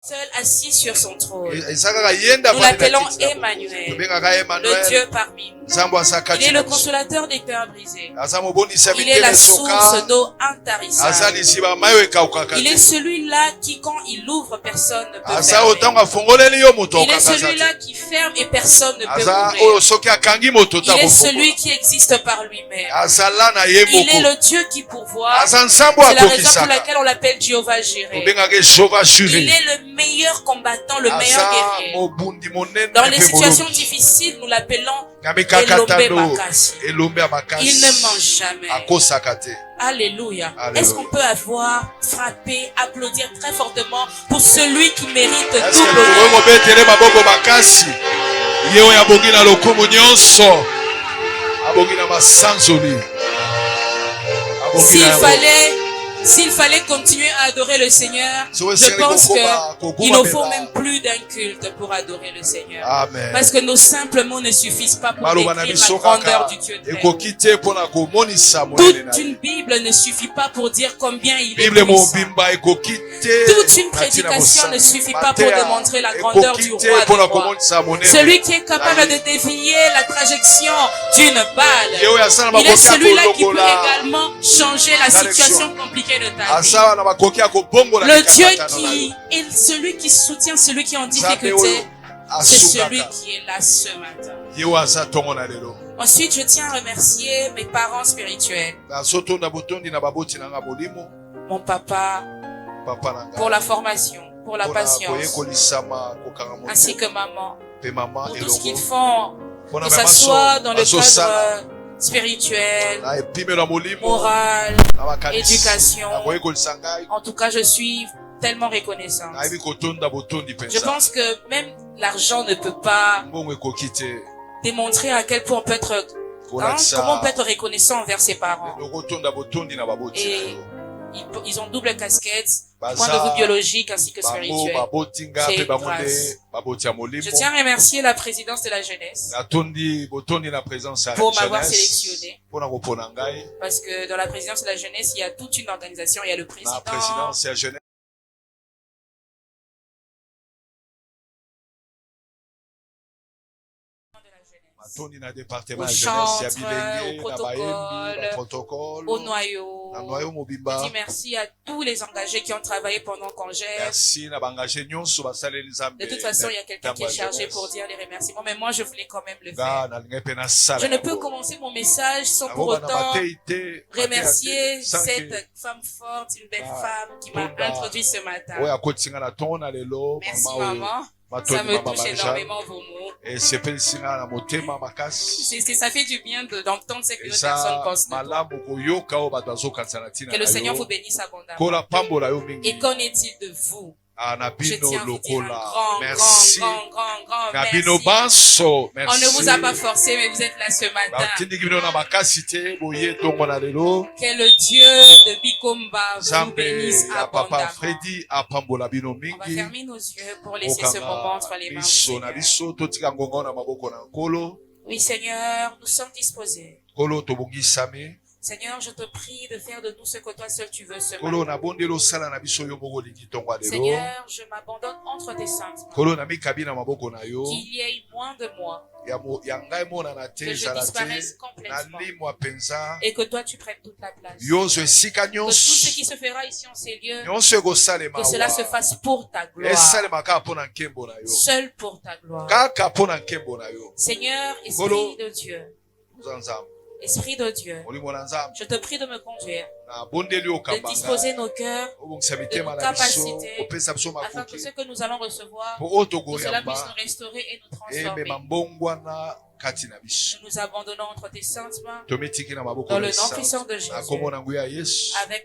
seul assis sur son trône. Nous l'appelons Emmanuel, le Dieu parmi nous. Il est le consolateur des cœurs brisés. Il est la source d'eau intarissable. Il est celui-là qui, quand il ouvre, personne ne peut fermer. Il est celui-là qui ferme et personne ne peut ouvrir. Il est celui qui existe par lui-même. Il est le Dieu qui pourvoit. C'est la raison pour laquelle on l'appelle Jéhovah Jireh. Il est le meilleur combattant, le meilleur guerrier. Dans les situations difficiles, nous l'appelons Elombe Makasi. Il ne mange jamais. Alléluia. Est-ce qu'on peut avoir frappé, applaudir très fortement pour celui qui mérite double S'il fallait continuer à adorer le Seigneur, je pense qu'il ne faut même plus d'un culte pour adorer le Seigneur. Amen. Parce que nos simples mots ne suffisent pas pour décrire la grandeur du Dieu très haut. Toute une Bible ne suffit pas pour dire combien il est puissant. Toute une prédication ne suffit pas pour démontrer la grandeur du roi des rois. Celui qui est capable de dévier la trajection d'une balle. Il est celui-là qui peut également changer la situation compliquée de ta vie. Le Dieu qui est celui qui soutient celui qui est en difficulté, c'est celui qui est là ce matin. Ensuite, je tiens à remercier mes parents spirituels. Mon papa pour la formation, pour la patience, ainsi que maman, pour tout ce qu'ils font, que ce soit dans le cadre spirituel, moral, éducation. En tout cas, je suis tellement reconnaissante. Je pense que même l'argent ne peut pas démontrer à quel point on peut être, comment on peut être reconnaissant envers ses parents. Et ils ont double casquette, point de vue biologique ainsi que spirituel. C'est grâce. Je tiens à remercier la présidence de la jeunesse pour m'avoir sélectionné. Parce que dans la présidence de la jeunesse, il y a toute une organisation, il y a le président. Au chantre, au protocole, au noyau. Je dis merci à tous les engagés qui ont travaillé pendant qu'on gère. De toute façon, il y a quelqu'un qui est chargé pour dire les remerciements, mais moi je voulais quand même le faire. Je ne peux commencer mon message sans pour autant remercier cette femme forte, une belle femme qui m'a introduit ce matin. Merci maman. Ça me touche énormément vos mots. Ça fait du bien d'entendre ce que les personnes pensent de toi. Que le Seigneur vous bénisse abondamment. Et qu'en est-il de vous? Je tiens à vous dire un grand merci. On ne vous a pas forcé, mais vous êtes là ce matin. Que le Dieu de Bikomba vous bénisse abondamment. On va fermer nos yeux pour laisser ce moment entre les mains du Seigneur. Oui, Seigneur, nous sommes disposés. Seigneur, je te prie de faire de nous ce que toi seul tu veux ce matin. Seigneur, je m'abandonne entre tes saintes mains. Qu'il y ait moins de moi. Que je disparaisse complètement. Et que toi tu prennes toute la place. Que tout ce qui se fera ici en ces lieux, que cela se fasse pour ta gloire. Seul pour ta gloire. Seigneur, Esprit de Dieu. Esprit de Dieu, je te prie de me conduire, de disposer nos cœurs, de nos capacités, afin que ce que nous allons recevoir, que cela puisse nous restaurer et nous transformer. Nous nous abandonnons entre tes saintes mains, dans le nom puissant de Jésus. Avec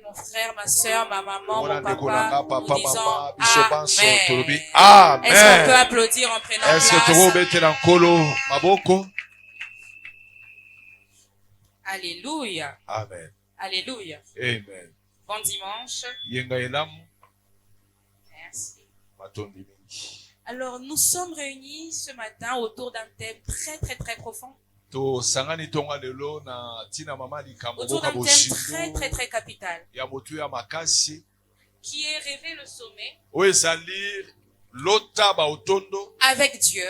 mon frère, ma soeur, ma maman, mon papa, nous disons Amen. Est-ce qu'on peut applaudir en prenant place? Alléluia. Amen. Alléluia. Amen. Bon dimanche. Merci. Alors, nous sommes réunis ce matin autour d'un thème très, très, très profond. Autour d'un thème très, très, très capital. Qui est rêver le sommet. avec Dieu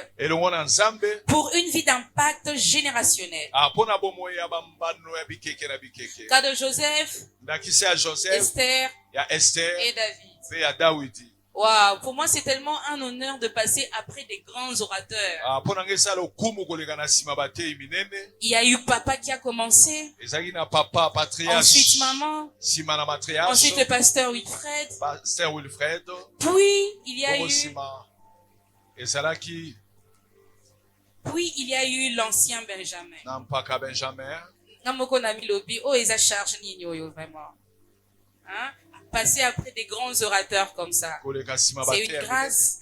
pour une vie d'impact générationnel. Cas de Joseph, Esther et David. Wow, pour moi c'est tellement un honneur de passer après des grands orateurs. Il y a eu papa qui a commencé, ensuite maman, ensuite le pasteur Wilfred, puis il y a eu l'ancien Benjamin. Vraiment. Hein? Passer après des grands orateurs comme ça, c'est une grâce.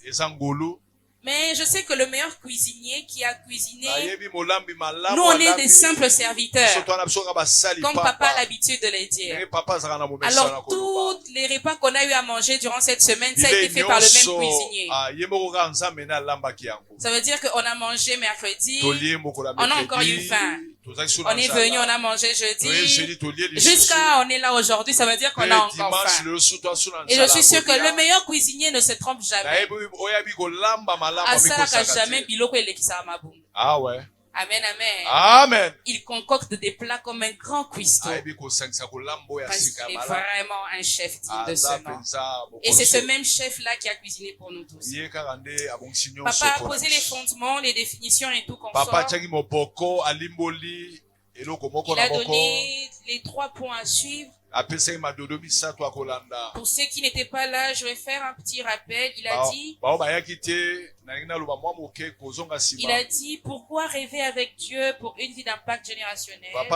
Mais je sais que le meilleur cuisinier qui a cuisiné, nous on est des simples serviteurs, comme papa a l'habitude de les dire. Alors tous les repas qu'on a eu à manger durant cette semaine, ça a été fait par le même cuisinier. Ça veut dire qu'on a mangé mercredi, on a encore eu faim. On est venu, on a mangé jeudi, jusqu'à on est là aujourd'hui, ça veut dire qu'on a encore faim. Et je suis sûr que le meilleur cuisinier ne se trompe jamais. Ah ouais. Amen, amen. Amen. Il concocte des plats comme un grand cuistot. Parce qu'il est vraiment un chef digne de ce nom. Et c'est ce même chef-là qui a cuisiné pour nous tous. Papa a posé les fondements, les définitions et tout confort. Il a donné les 3 points à suivre. Pour ceux qui n'étaient pas là, je vais faire un petit rappel. Il a dit, pourquoi rêver avec Dieu pour une vie d'impact générationnel? Il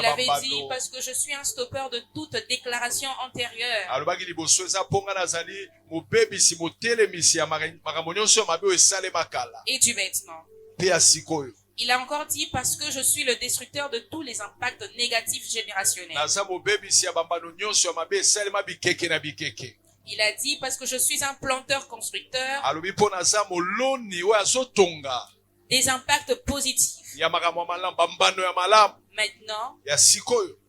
avait dit, parce que je suis un stoppeur de toute déclaration antérieure. Et du maintenant. Il a encore dit parce que je suis le destructeur de tous les impacts négatifs générationnels. Il a dit parce que je suis un planteur-constructeur. Des impacts positifs. Maintenant,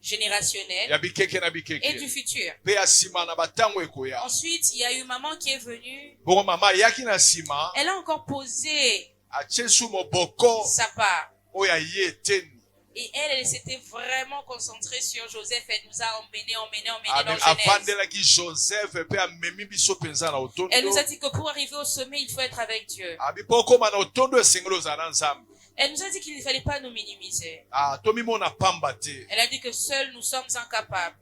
générationnel et du futur. Ensuite, il y a eu maman qui est venue. Elle a encore posé sa part. Et elle s'était vraiment concentrée sur Joseph. Elle nous a emmenés dans Genèse. Elle nous a dit que pour arriver au sommet, il faut être avec Dieu. Elle nous a dit qu'il ne fallait pas nous minimiser. Elle a dit que seuls nous sommes incapables.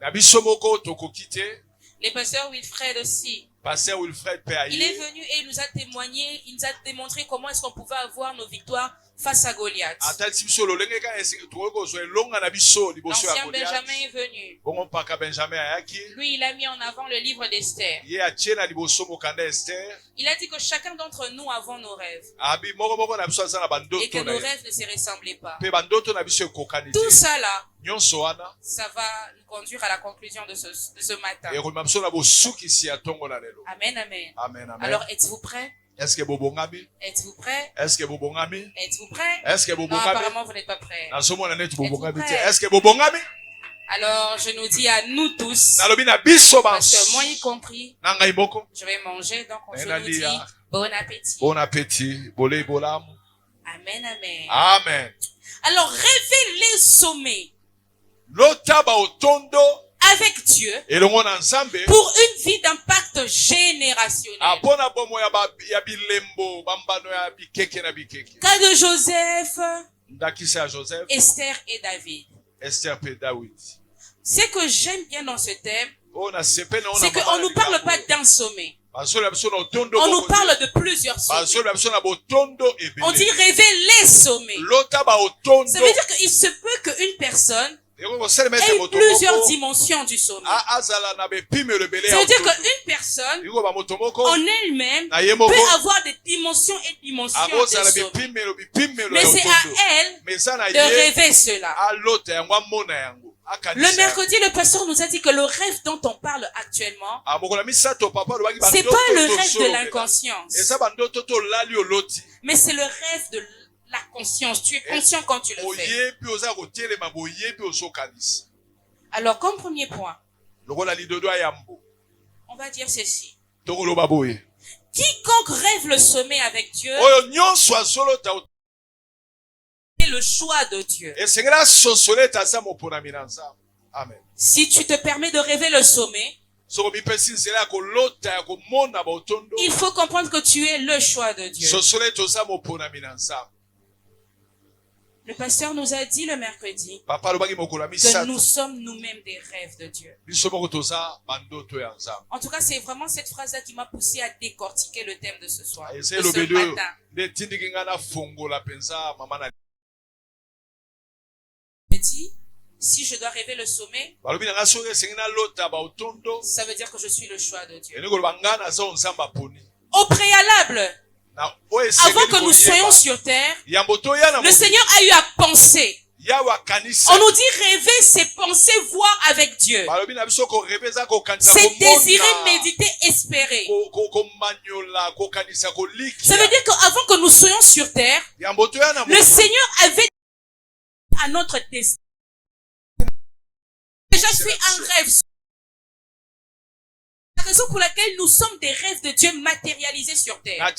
Les pasteurs Wilfred aussi. Il est venu et il nous a témoigné, il nous a démontré comment est-ce qu'on pouvait avoir nos victoires face à Goliath. L'ancien Benjamin est venu. Lui, il a mis en avant le livre d'Esther. Il a dit que chacun d'entre nous avons nos rêves. Et que nos rêves ne se ressemblaient pas. Tout ça là, ça va nous conduire à la conclusion de ce matin. Amen, amen. Alors, êtes-vous prêts? Êtes-vous prêts? Êtes-vous prêts? Non, apparemment, vous n'êtes pas prêts. Êtes-vous prêts? Alors, je nous dis à nous tous, parce que moi y compris, je vais manger, donc je nous dis bon appétit. Bon appétit. Amen, amen. Amen. Alors, rêvez les sommets avec Dieu pour une vie d'impact générationnel. Cas de Joseph, Esther et David. Ce que j'aime bien dans ce thème, c'est qu'on ne nous parle pas d'un sommet. On nous parle de plusieurs sommets. On dit rêver les sommets. Ça veut dire qu'il se peut qu'une personne ait plusieurs dimensions du sommet. Ça veut dire qu'une personne en elle-même peut avoir des dimensions et dimensions de sommet. Mais c'est à elle de rêver cela. Le mercredi, le pasteur nous a dit que le rêve dont on parle actuellement, c'est pas le rêve de l'inconscience, mais c'est le rêve de la conscience. Tu es conscient quand tu le fais. Alors, comme premier point, On va dire ceci. Quiconque rêve le sommet avec Dieu est le choix de Dieu. Amen. Si tu te permets de rêver le sommet, il faut comprendre que tu es le choix de Dieu. Le pasteur nous a dit le mercredi que nous sommes nous-mêmes des rêves de Dieu. En tout cas, c'est vraiment cette phrase-là qui m'a poussé à décortiquer le thème de ce soir, de ce matin. Je me dis, si je dois rêver le sommet, ça veut dire que je suis le choix de Dieu. Au préalable, avant que nous soyons sur terre, le Seigneur a eu à penser. On nous dit rêver, c'est penser, voir avec Dieu. C'est désirer, méditer, espérer. Ça veut dire qu'avant que nous soyons sur terre, le Seigneur avait à notre destin. Déjà fait un rêve. La raison pour laquelle nous sommes des rêves de Dieu matérialisés sur terre.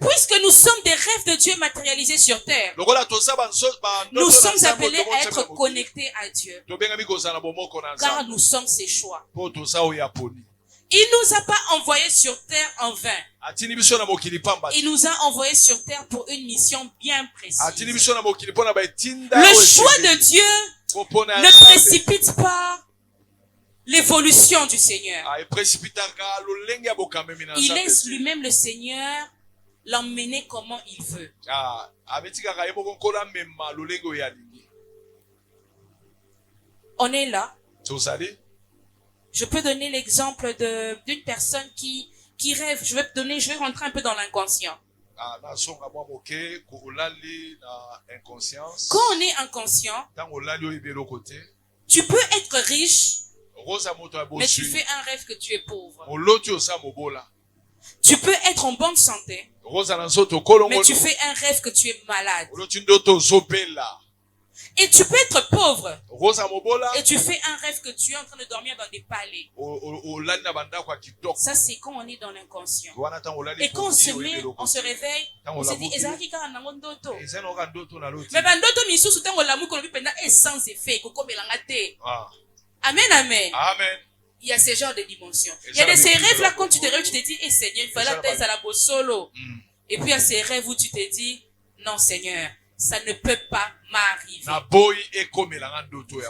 Puisque nous sommes des rêves de Dieu matérialisés sur terre, nous sommes appelés à être connectés à Dieu. Car nous sommes ses choix. Il nous a pas envoyés sur terre en vain. Il nous a envoyés sur terre pour une mission bien précise. Le choix de Dieu ne précipite pas l'évolution du Seigneur. Il laisse lui-même le Seigneur l'emmener comment il veut. On est là. Je peux donner l'exemple d'une personne qui rêve. Je vais rentrer un peu dans l'inconscient. Quand on est inconscient, tu peux être riche, mais tu fais un rêve que tu es pauvre. Tu peux être en bonne santé, mais tu fais un rêve que tu es malade. Et tu peux être pauvre, et tu fais un rêve que tu es en train de dormir dans des palais. Ça, c'est quand on est dans l'inconscient. Et quand on se réveille, on se dit, mais est sans effet. Amen, amen. Amen. Il y a ce genre de dimensions. Il y a ces rêves-là, quand tu te réveilles, tu te dis, Seigneur, il fallait atteindre à la solo. Et puis il y a ces rêves où tu te dis, non, Seigneur, ça ne peut pas m'arriver.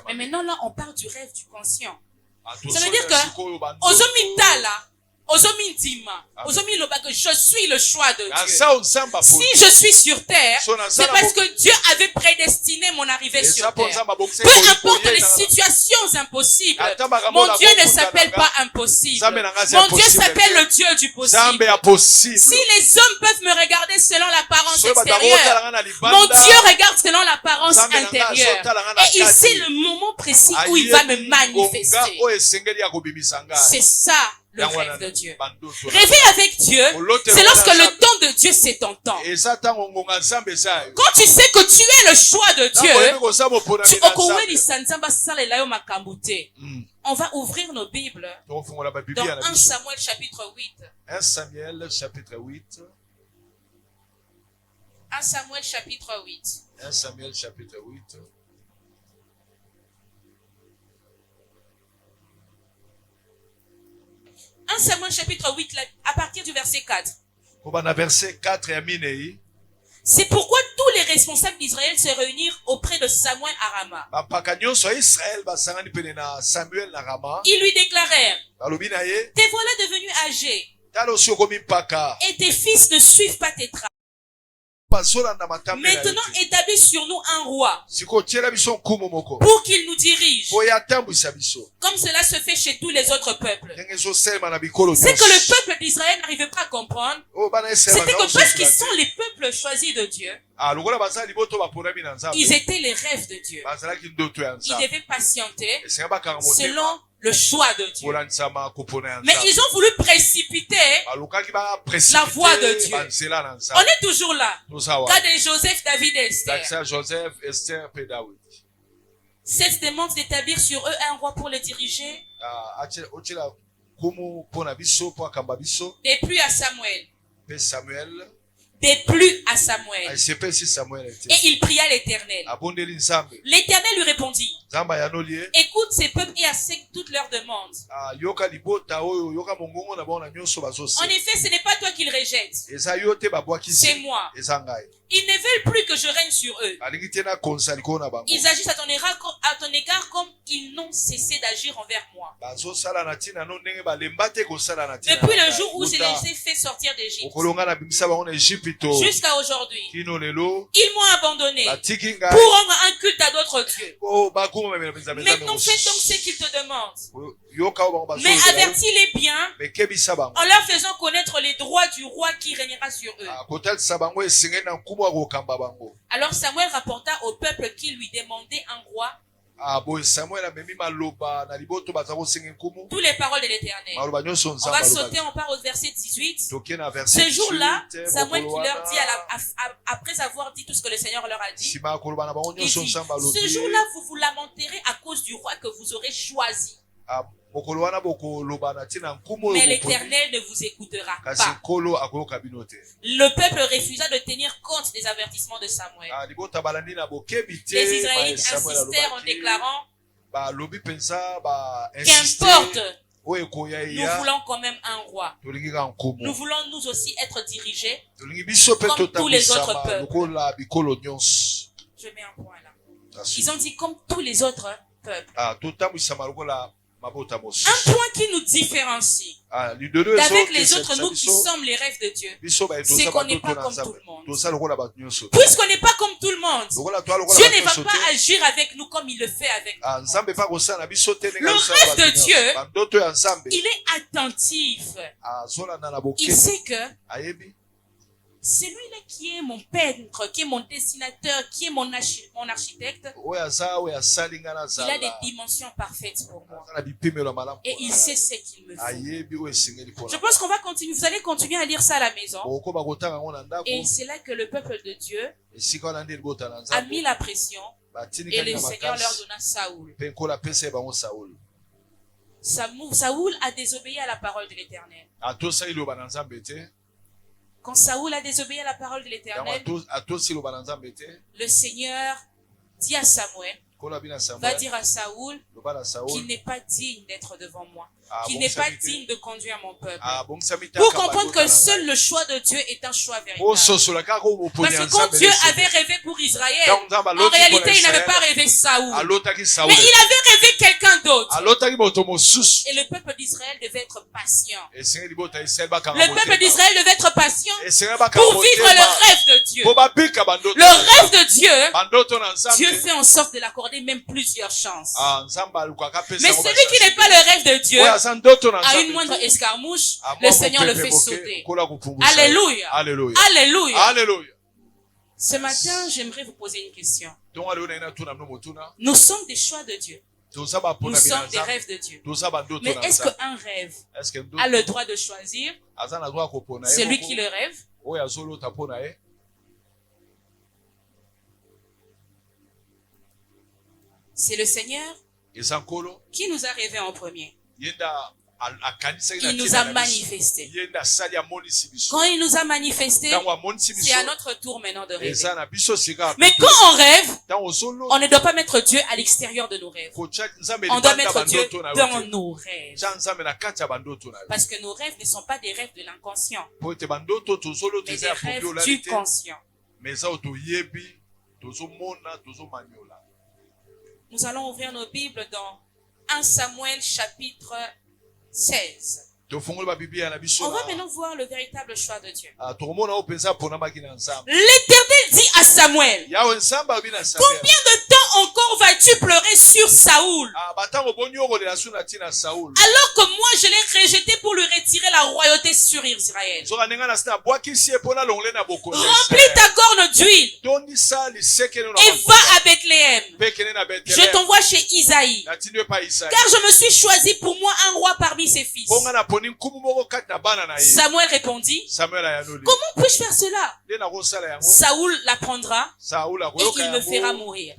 Mais maintenant, là, on parle du rêve du conscient. Ça veut dire que, je suis le choix de Dieu. Si je suis sur terre, c'est parce que Dieu avait prédestiné mon arrivée sur terre. Peu importe les situations impossibles, mon Dieu ne s'appelle pas impossible. Mon Dieu s'appelle le Dieu du possible. Si les hommes peuvent me regarder selon l'apparence extérieure, mon Dieu regarde selon l'apparence intérieure. Et il sait le moment précis où il va me manifester. C'est ça. Le rêve de Dieu. Rêver avec Dieu, c'est lorsque le temps de Dieu c'est ton temps. Quand tu sais que tu es le choix de Dieu, on va ouvrir nos Bibles dans 1 Samuel chapitre 8. 1 Samuel chapitre 8. 1 Samuel chapitre 8. 1 Samuel chapitre 8. 1 Samuel chapitre 8, à partir du verset 4. C'est pourquoi tous les responsables d'Israël se réunirent auprès de Samuel à Rama. Ils lui déclarèrent, te voilà devenu âgé, et tes fils ne suivent pas tes traces. Maintenant, établis sur nous un roi pour qu'il nous dirige, comme cela se fait chez tous les autres peuples. C'est que le peuple d'Israël n'arrivait pas à comprendre. C'était que parce qu'ils sont les peuples choisis de Dieu, ils étaient les rêves de Dieu. Ils devaient patienter selon le choix de Dieu. Mais ils ont voulu précipiter la voie de Dieu. On est toujours là. Regardez Joseph, David et Esther. Cette demande d'établir sur eux un roi pour les diriger. Déplut à Samuel. Déplut à Samuel. Et il pria l'Éternel. L'Éternel lui répondit. Écoute ces peuples et accepte toutes leurs demandes. En effet, ce n'est pas toi qu'ils rejettent. C'est moi. Ils ne veulent plus que je règne sur eux. Ils agissent à ton égard comme ils n'ont cessé d'agir envers moi. Depuis le jour où je les ai fait sortir d'Égypte jusqu'à aujourd'hui, ils m'ont abandonné pour rendre un culte à d'autres dieux. Maintenant, fais donc ce qu'ils te demandent. Mais avertis-les bien en leur faisant connaître les droits du roi qui régnera sur eux. Alors Samuel rapporta au peuple qui lui demandait un roi toutes les paroles de l'Éternel. On va sauter, on part au verset 18. Ce jour-là, Samuel qui leur dit, après avoir dit tout ce que le Seigneur leur a dit, il dit, ce jour-là, vous vous lamenterez à cause du roi que vous aurez choisi. Mais l'Éternel ne vous écoutera pas. Le peuple refusa de tenir compte des avertissements de Samuel. Les Israélites insistèrent en déclarant qu'importe, nous voulons quand même un roi. Nous voulons nous aussi être dirigés comme tous les autres peuples. Je mets un point là. Ils ont dit comme tous les autres peuples. Un point qui nous différencie d'avec les autres, nous qui sommes les rêves de Dieu, c'est qu'on n'est pas comme tout le monde. Puisqu'on n'est pas comme tout le monde, Dieu ne va pas agir avec nous comme il le fait avec nous. Le rêve de Dieu, il est attentif. Il sait que c'est lui-là qui est mon peintre, qui est mon dessinateur, qui est mon architecte. Il a des dimensions parfaites pour moi. Et il sait ce qu'il me faut. Je pense qu'on va continuer. Vous allez continuer à lire ça à la maison. Et c'est là que le peuple de Dieu a mis la pression. Et le Seigneur leur donna Saoul. Saoul a désobéi à la parole de l'Éternel. Quand Saoul a désobéi à la parole de l'Éternel, le Seigneur dit à Samuel, va dire à Saoul qu'il n'est pas digne d'être devant moi, qu'il n'est pas digne de conduire mon peuple. Pour comprendre que seul le choix de Dieu est un choix véritable. Parce que quand Dieu avait rêvé pour Israël, en réalité il n'avait pas rêvé Saoul, mais il avait rêvé quelqu'un d'autre. Et le peuple d'Israël devait être patient. Le peuple d'Israël devait être patient pour vivre le rêve de Dieu. Le rêve de Dieu, Dieu fait en sorte de l'accorder même plusieurs chances. Mais celui qui n'est pas le rêve de Dieu, à une moindre escarmouche, le Seigneur le fait sauter. Alléluia. Alléluia. Alléluia. Ce matin, j'aimerais vous poser une question. Nous sommes des choix de Dieu. Nous sommes des rêves de Dieu. Mais est-ce qu'un rêve a le droit de choisir celui qui le rêve? C'est le Seigneur qui nous a rêvé en premier. Il nous a manifesté. Quand il nous a manifesté, c'est à notre tour maintenant de rêver. Mais quand on rêve, on ne doit pas mettre Dieu à l'extérieur de nos rêves. On doit mettre Dieu dans nos rêves. Parce que nos rêves ne sont pas des rêves de l'inconscient, mais des rêves du conscient. Nous allons ouvrir nos Bibles dans 1 Samuel chapitre 16. On va maintenant voir le véritable choix de Dieu. L'Éternel dit à Samuel, combien de temps encore vas-tu pleurer sur Saoul, alors que moi je l'ai rejeté pour lui retirer la royauté sur Israël? Remplis ta corne d'huile et va à Bethléem. Je t'envoie chez Isaïe, car je me suis choisi pour moi un roi parmi ses fils. Samuel répondit, comment puis-je faire cela? Saoul l'apprendra et il me fera mourir.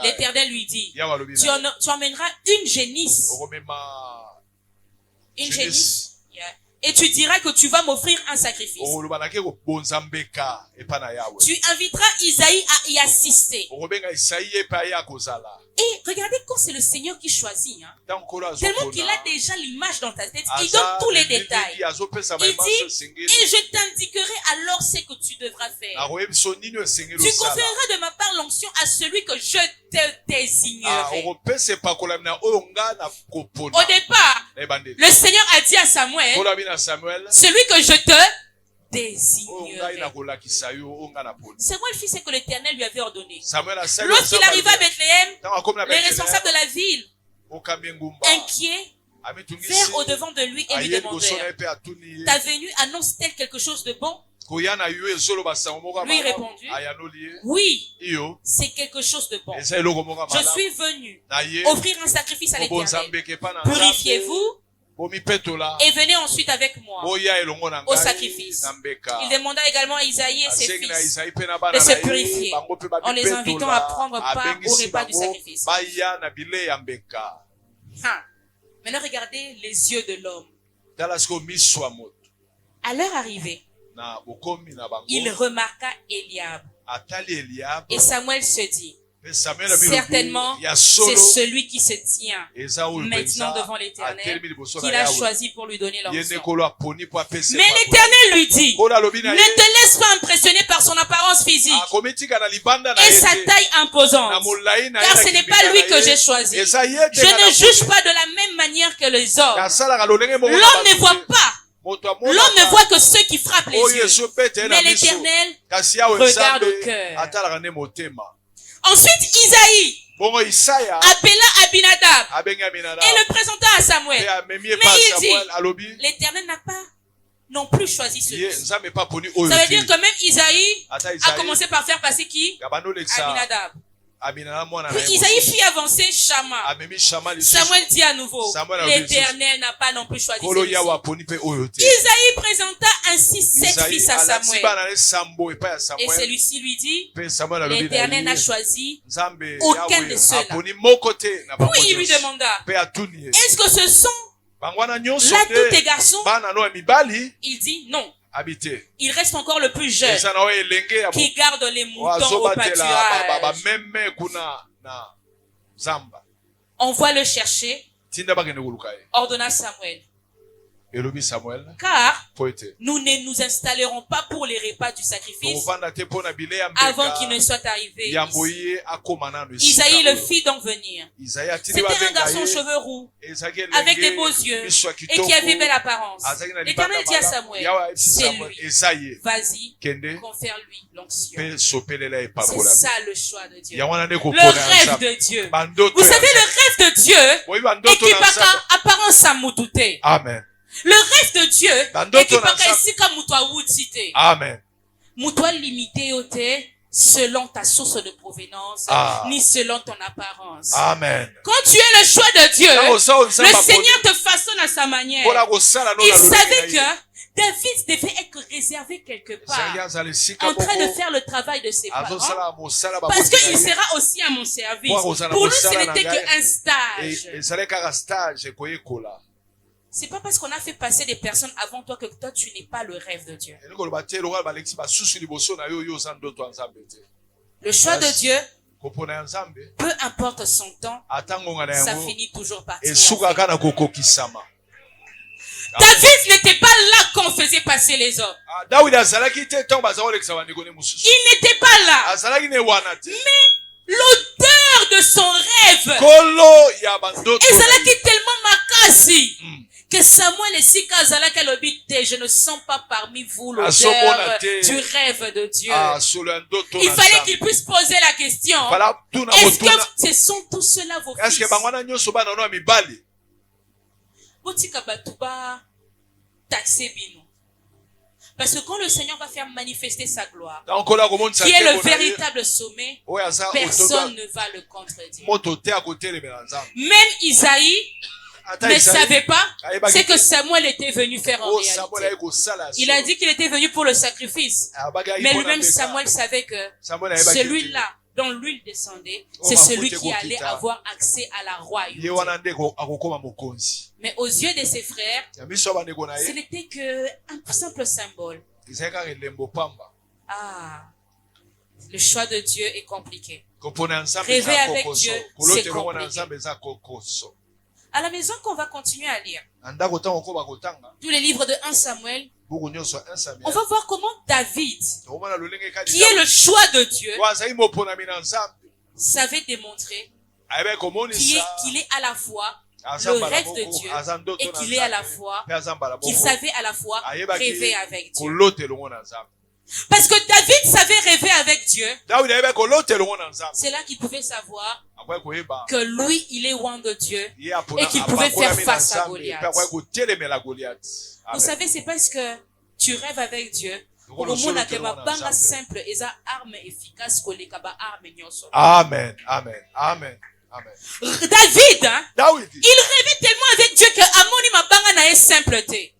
l'Éternel lui dit, tu emmèneras une génisse. Une génisse. Et tu diras que tu vas m'offrir un sacrifice. Tu inviteras Isaïe à y assister. Et regardez quand c'est le Seigneur qui choisit. Tellement qu'il a déjà l'image dans ta tête. Il donne tous les détails. Il dit, et je t'indiquerai alors ce que tu devras faire. Tu confieras de ma part l'onction à celui que je te désignerai. Au départ, le Seigneur a dit à Samuel, celui que je te désignerai. Samuel fit ce que l'Éternel lui avait ordonné. Lorsqu'il arriva à Bethléem, les responsables de la ville, inquiets, vinrent au-devant de lui et lui demandèrent, ta venue annonce-t-elle quelque chose de bon? Lui répondit, oui, c'est quelque chose de bon. Je suis venu offrir un sacrifice à l'Éternel. Purifiez-vous et venez ensuite avec moi au sacrifice. Il demanda également à Isaïe et ses fils de se purifier en les invitant à prendre part au repas du sacrifice. Maintenant regardez les yeux de l'homme. À leur arrivée, il remarqua Eliab. Et Samuel se dit, certainement, c'est celui qui se tient maintenant devant l'Éternel qu'il a choisi pour lui donner l'onction. Mais l'Éternel lui dit, ne te laisse pas impressionner par son apparence physique et sa taille imposante, car ce n'est pas lui que j'ai choisi. Je ne juge pas de la même manière que les hommes. L'homme ne voit pas. L'homme ne voit que ceux qui frappent les yeux. Mais l'Éternel regarde au cœur. Ensuite, Isaïe appela Abinadab et le présenta à Samuel. Mais il dit, l'Éternel n'a pas non plus choisi celui-ci. Ça veut dire que même Isaïe a commencé par faire passer qui? Abinadab. Puis Isaïe fit avancer Shama. Samuel dit à nouveau, l'Éternel n'a pas non plus choisi celui-ci. Isaïe présenta ainsi 7 fils à Samuel. Et celui-ci lui dit, l'Éternel n'a choisi aucun de ceux-là. Puis il lui demanda, est-ce que ce sont là tous tes garçons? Il dit non. Il reste encore le plus jeune qui garde les moutons au pâturage. On va le chercher, ordonna Samuel. Car nous ne nous installerons pas pour les repas du sacrifice avant qu'il ne soit arrivé ici. Isaïe le fit donc venir. C'était un garçon aux cheveux roux, avec des beaux yeux, et qui avait belle apparence. L'Éternel dit à Samuel, c'est lui, vas-y, confère-lui l'onction. C'est ça le choix de Dieu. Le rêve de Dieu. Vous savez, le rêve de Dieu est qui par apparence à Moutouté. Amen. Le rêve de Dieu est qui par ici comme Moutoua Woutsité. Amen. Moutoua limité au thé selon ta source de provenance, ni selon ton apparence. Amen. Quand tu es le choix de Dieu, le Seigneur te façonne à sa manière. Il savait que David devait être réservé quelque part, en train de faire le travail de ses parents, parce qu'il sera aussi à mon service. Pour lui, ce n'était qu'un stage. C'est pas parce qu'on a fait passer des personnes avant toi que toi tu n'es pas le rêve de Dieu. Le choix de Dieu, peu importe son temps, ça finit toujours par tirer. David n'était pas là quand on faisait passer les hommes. Il n'était pas là. Mais l'odeur de son rêve est tellement makasi que Samuel et Sika Azalaka l'obité, je ne sens pas parmi vous l'odeur du rêve de Dieu. Il fallait qu'il puisse poser la question, est-ce que ce sont tous ceux-là vos fils? Parce que quand le Seigneur va faire manifester sa gloire, qui est le véritable sommet, personne ne va le contredire. Même Isaïe ne savait pas ce que Samuel était venu faire en réalité. Il a dit qu'il était venu pour le sacrifice. Mais lui-même, Samuel savait que celui-là dont l'huile descendait, c'est celui qui allait avoir accès à la royauté. Mais aux yeux de ses frères, ce n'était qu'un simple symbole. Ah, le choix de Dieu est compliqué. Rêver avec Dieu, c'est compliqué. À la maison qu'on va continuer à lire tous les livres de 1 Samuel, on va voir comment David, qui est le choix de Dieu, savait démontrer qu'il est à la fois le rêve de Dieu et qu'il est à la fois, qu'il savait à la fois rêver avec Dieu. Parce que David savait rêver avec Dieu. C'est là qu'il pouvait savoir que lui, il est loin de Dieu et qu'il pouvait faire face à Goliath. Vous savez, c'est parce que tu rêves avec Dieu. Amen. Amen. Amen. Amen. David, il rêvait tellement avec Dieu que Amoni mabanga na simpleté.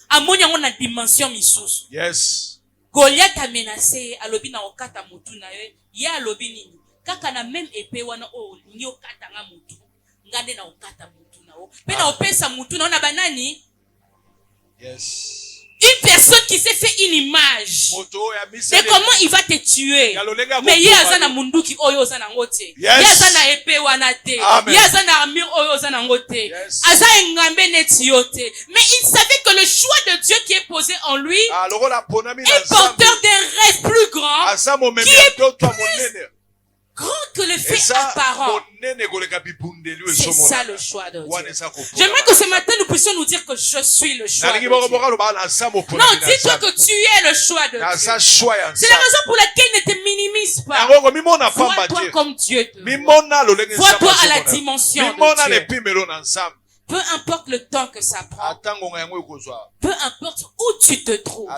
Amoni on a dimension misusu. Yes. Goliath a menacé alobi na okata mutu na ye ya alobi nini kaka na même épée wana o ni okata nga mutu ngande na okata mutu na o pe na opesa mutu na banani. Yes. Une personne qui s'est fait une image de comment il va te tuer. Mais il y a un munduki oyo zana ngote. Il y a un épée wana te. Il y a un armure oyo zana ngote. Aza engambe netiote. Mais il savait que le choix de Dieu qui est posé en lui est porteur d'un rêve plus grand qui est plus grand que le fait apparent. C'est ça le choix de Dieu. J'aimerais que ce matin nous puissions nous dire que je suis le choix de Dieu. Non, dis-toi que tu es le choix de Dieu. C'est la raison pour laquelle ne te minimise pas. Vois-toi comme Dieu te voit. Vois-toi à la dimension de Dieu. Peu importe le temps que ça prend, peu importe où tu te trouves,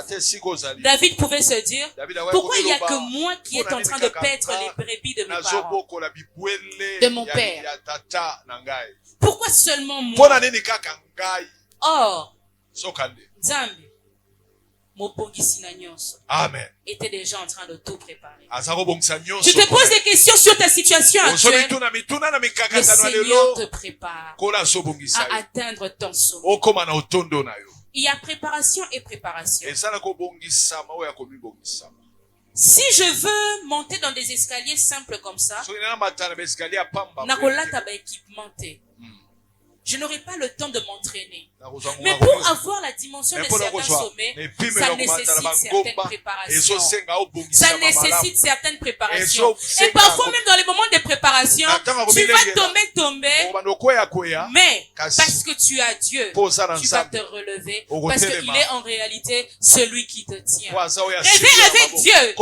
David pouvait se dire, pourquoi il n'y a que moi qui est en train de paître les brebis de mes parents, de mon père? Pourquoi seulement moi? Or, Zambi, Amen. était déjà en train de tout préparer. Tu te poses des questions sur ta situation actuelle. Le Seigneur te prépare à atteindre ton sommet. Il y a préparation et préparation. Si je veux monter dans des escaliers simples comme ça, je n'aurai pas le temps de m'entraîner. Mais pour avoir la dimension de certains sommets, ça nécessite certaines préparations. Ça nécessite certaines préparations. Et parfois même dans les moments de préparation, tu vas tomber. Mais parce que tu as Dieu, tu vas te relever. Parce qu'il est en réalité celui qui te tient. Rêver avec Dieu,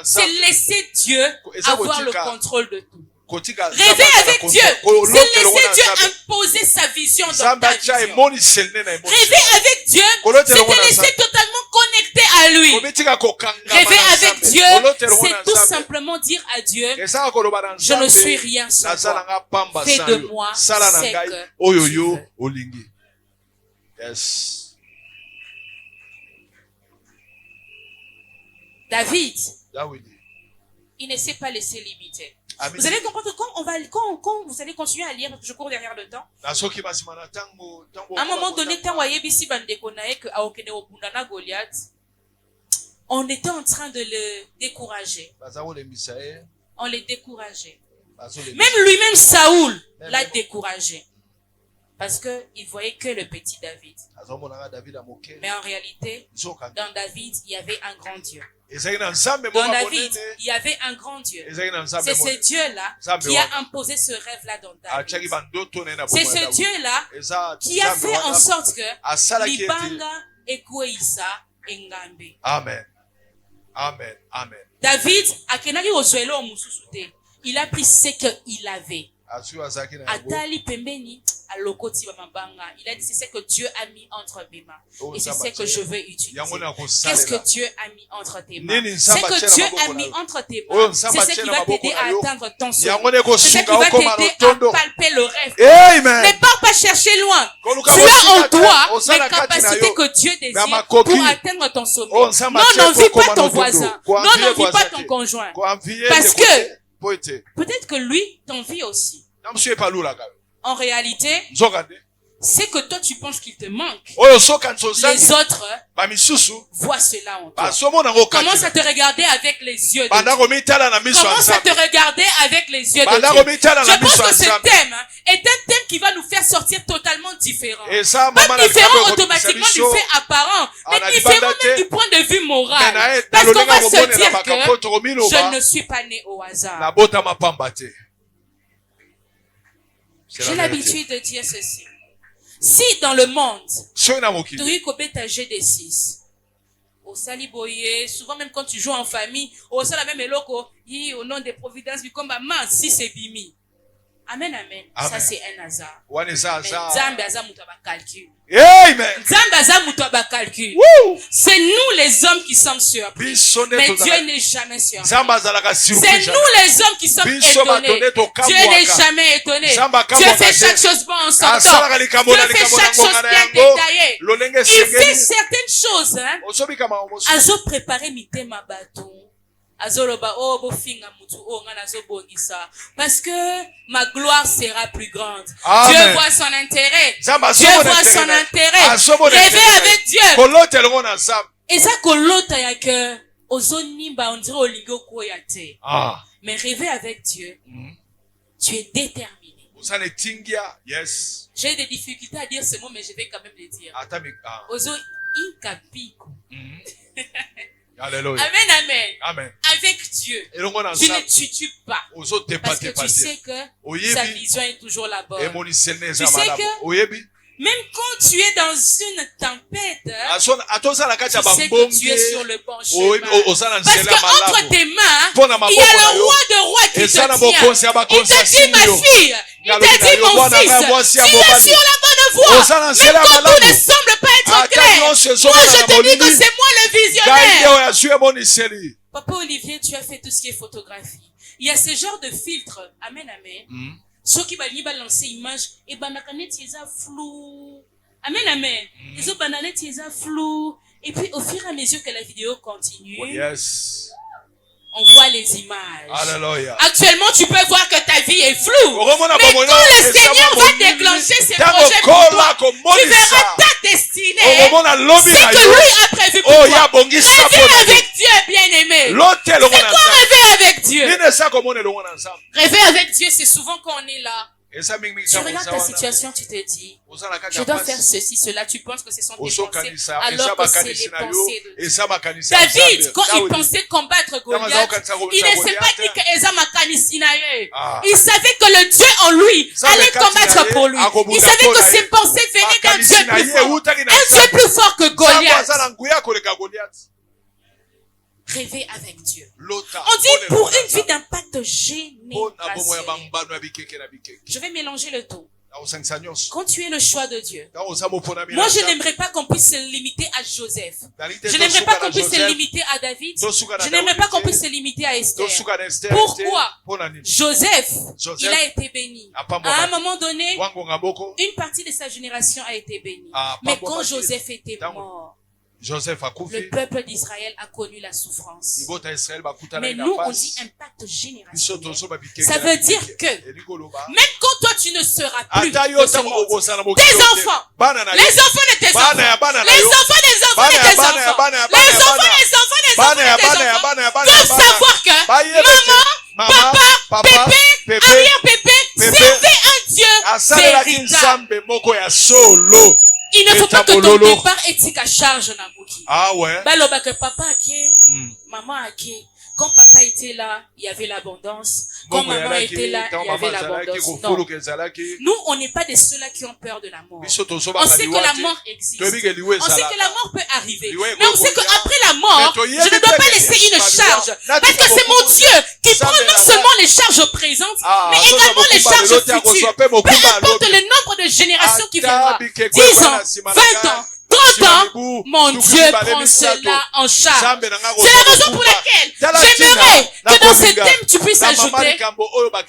c'est laisser Dieu avoir le contrôle de tout. Rêver avec Dieu, c'est laisser Dieu imposer sa vision dans ta vision. Rêver avec Dieu, c'est te laisser totalement connecté à lui. Rêver avec Dieu, c'est tout simplement dire à Dieu, je ne suis rien sans toi. Fais de moi ce que tu veux. Yes. David, il ne s'est pas laissé limiter. Vous allez comprendre que quand vous allez continuer à lire, je cours derrière le temps. À un moment donné, on était en train de le décourager. On les décourageait. Même lui-même, Saoul, l'a découragé. Parce qu'il voyait que le petit David. Mais en réalité, dans David, il y avait un grand Dieu. Dans David, il y avait un grand Dieu. C'est ce Dieu-là qui a imposé ce rêve-là dans David. C'est ce Dieu-là qui a fait en sorte que Libanga Ekweisa Engambe. Amen. Amen. Amen. David, il a pris ce qu'il avait. Atali pembeni alokoti mabanga. Il a dit c'est ce que Dieu a mis entre mes mains et c'est ce que je veux utiliser. Qu'est-ce que Dieu a mis entre tes mains? Ce que Dieu a mis entre tes mains, c'est ce qui va t'aider à atteindre ton sommet. C'est ce qui va t'aider à palper le rêve. Ne pars pas chercher loin. Tu as en toi les capacités que Dieu désire pour atteindre ton sommet. Non, n'envie pas ton voisin. Non, n'envie pas ton conjoint. Parce que Peut-être que lui t'envie aussi. En réalité, c'est que toi tu penses qu'il te manque. Les autres voient cela en toi. Commence à te regarder avec les yeux de Dieu. Commence à te regarder avec les yeux de Dieu. Je pense que ce thème est un thème qui va nous faire sortir totalement différent. Pas différent automatiquement du fait apparent, mais différent même du point de vue moral. Parce qu'on va se dire que je ne suis pas né au hasard. J'ai l'habitude de dire ceci. Si dans le monde, tu as G6, au Saliboye, souvent même quand tu joues en famille, au sein la même éloko, au nom des providences, comme maman, si c'est bimi. Amen, amen. Ça c'est un hasard. Mais Nzambe aza mutu calcul. Amen. C'est nous les hommes qui sommes surpris. Mais Dieu n'est jamais surpris. C'est nous les hommes qui sommes étonnés. Dieu n'est jamais étonné. Dieu fait chaque chose bon en son temps. Dieu fait chaque chose bien détaillée. Il fait certaines choses. Azo préparer mitema bateau. Parce que ma gloire sera plus grande. Amen. Dieu voit son intérêt. Dieu voit son intérêt. Rêver avec Dieu. Et ça kolota ya que ozonimba on dirait olingo koyate. Mais rêver avec Dieu, tu es déterminé. Yes. J'ai des difficultés à dire ce mot, mais je vais quand même le dire. Ozo inkapiku. Alléluia. Amen, amen. Amen. Avec Dieu, tu ne tues pas. Parce que tu sais que sa vision est toujours la bonne. Tu sais que même quand tu es dans une tempête, tu sais que tu es sur le bon chemin. Parce qu'entre tes mains, il y a le roi de rois qui te tient. Il te dit, ma fille, il te dit, mon fils, tu es sur la bonne voie. Même quand tout ne semble pas être clair, moi je te dis que c'est moi le visionnaire. Papa Olivier, tu as fait tout ce qui est photographie. Il y a ce genre de filtre. Amen, amen. Ceux qui vont lancer image, et bananet ils a flou. Amen, amen. Les autres bananet ils a flou. Et puis au fur et à mesure que la vidéo continue, on voit les images. Alléluia. Actuellement, tu peux voir que ta vie est floue. Mais quand le Seigneur va déclencher ses projets pour toi, tu verras ta destinée. C'est que lui a prévu pour toi. Rêver avec Dieu, bien-aimé. C'est quoi rêver avec Dieu? Rêver avec Dieu, c'est souvent quand on est là. Tu regardes ta situation, tu te dis, je dois faire ceci, cela. Tu penses que ce sont tes pensées, alors que c'est les pensées de Dieu. David, quand il pensait combattre Goliath, il ne s'est pas dit que Eza Makanisinaye. Il savait que le Dieu en lui allait combattre pour lui. Il savait que ses pensées venaient d'un Dieu plus fort. Un Dieu plus fort que Goliath. Rêver avec Dieu. On dit pour une vie d'impact générationnel. Je vais mélanger le tout. Quand tu es le choix de Dieu, moi je n'aimerais pas qu'on puisse se limiter à Joseph. Je n'aimerais pas qu'on puisse se limiter à David. Je n'aimerais pas qu'on puisse se limiter à Esther. Pourquoi? Joseph, il a été béni. À un moment donné, une partie de sa génération a été bénie. Mais quand Joseph était mort, le peuple d'Israël a connu la souffrance. Mais nous, on dit impact générationnel. Ça veut dire que même quand toi, tu ne seras plus de ce monde, tes enfants, les enfants de tes enfants, les enfants des enfants de tes enfants, les enfants des enfants des enfants de tes enfants doivent savoir que maman, papa, pépé, arrière-pépé, servez un Dieu véritable. Il ne faut pas que ton départ éthique à charge na muki. Baloba que papa ake, maman ake. Quand papa était là, il y avait l'abondance. Quand maman était là, il y avait l'abondance. Non. Nous, on n'est pas de ceux-là qui ont peur de la mort. On sait que la mort existe. On sait que la mort peut arriver. Mais on sait qu'après la mort, je ne dois pas laisser une charge. Parce que c'est mon Dieu qui prend non seulement les charges présentes, mais également les charges futures. Peu importe le nombre de générations qui viendra. 10 ans, 20 ans. 30 ans, mon Dieu prend cela en charge. C'est la raison pour laquelle j'aimerais que dans ce thème tu puisses ajouter.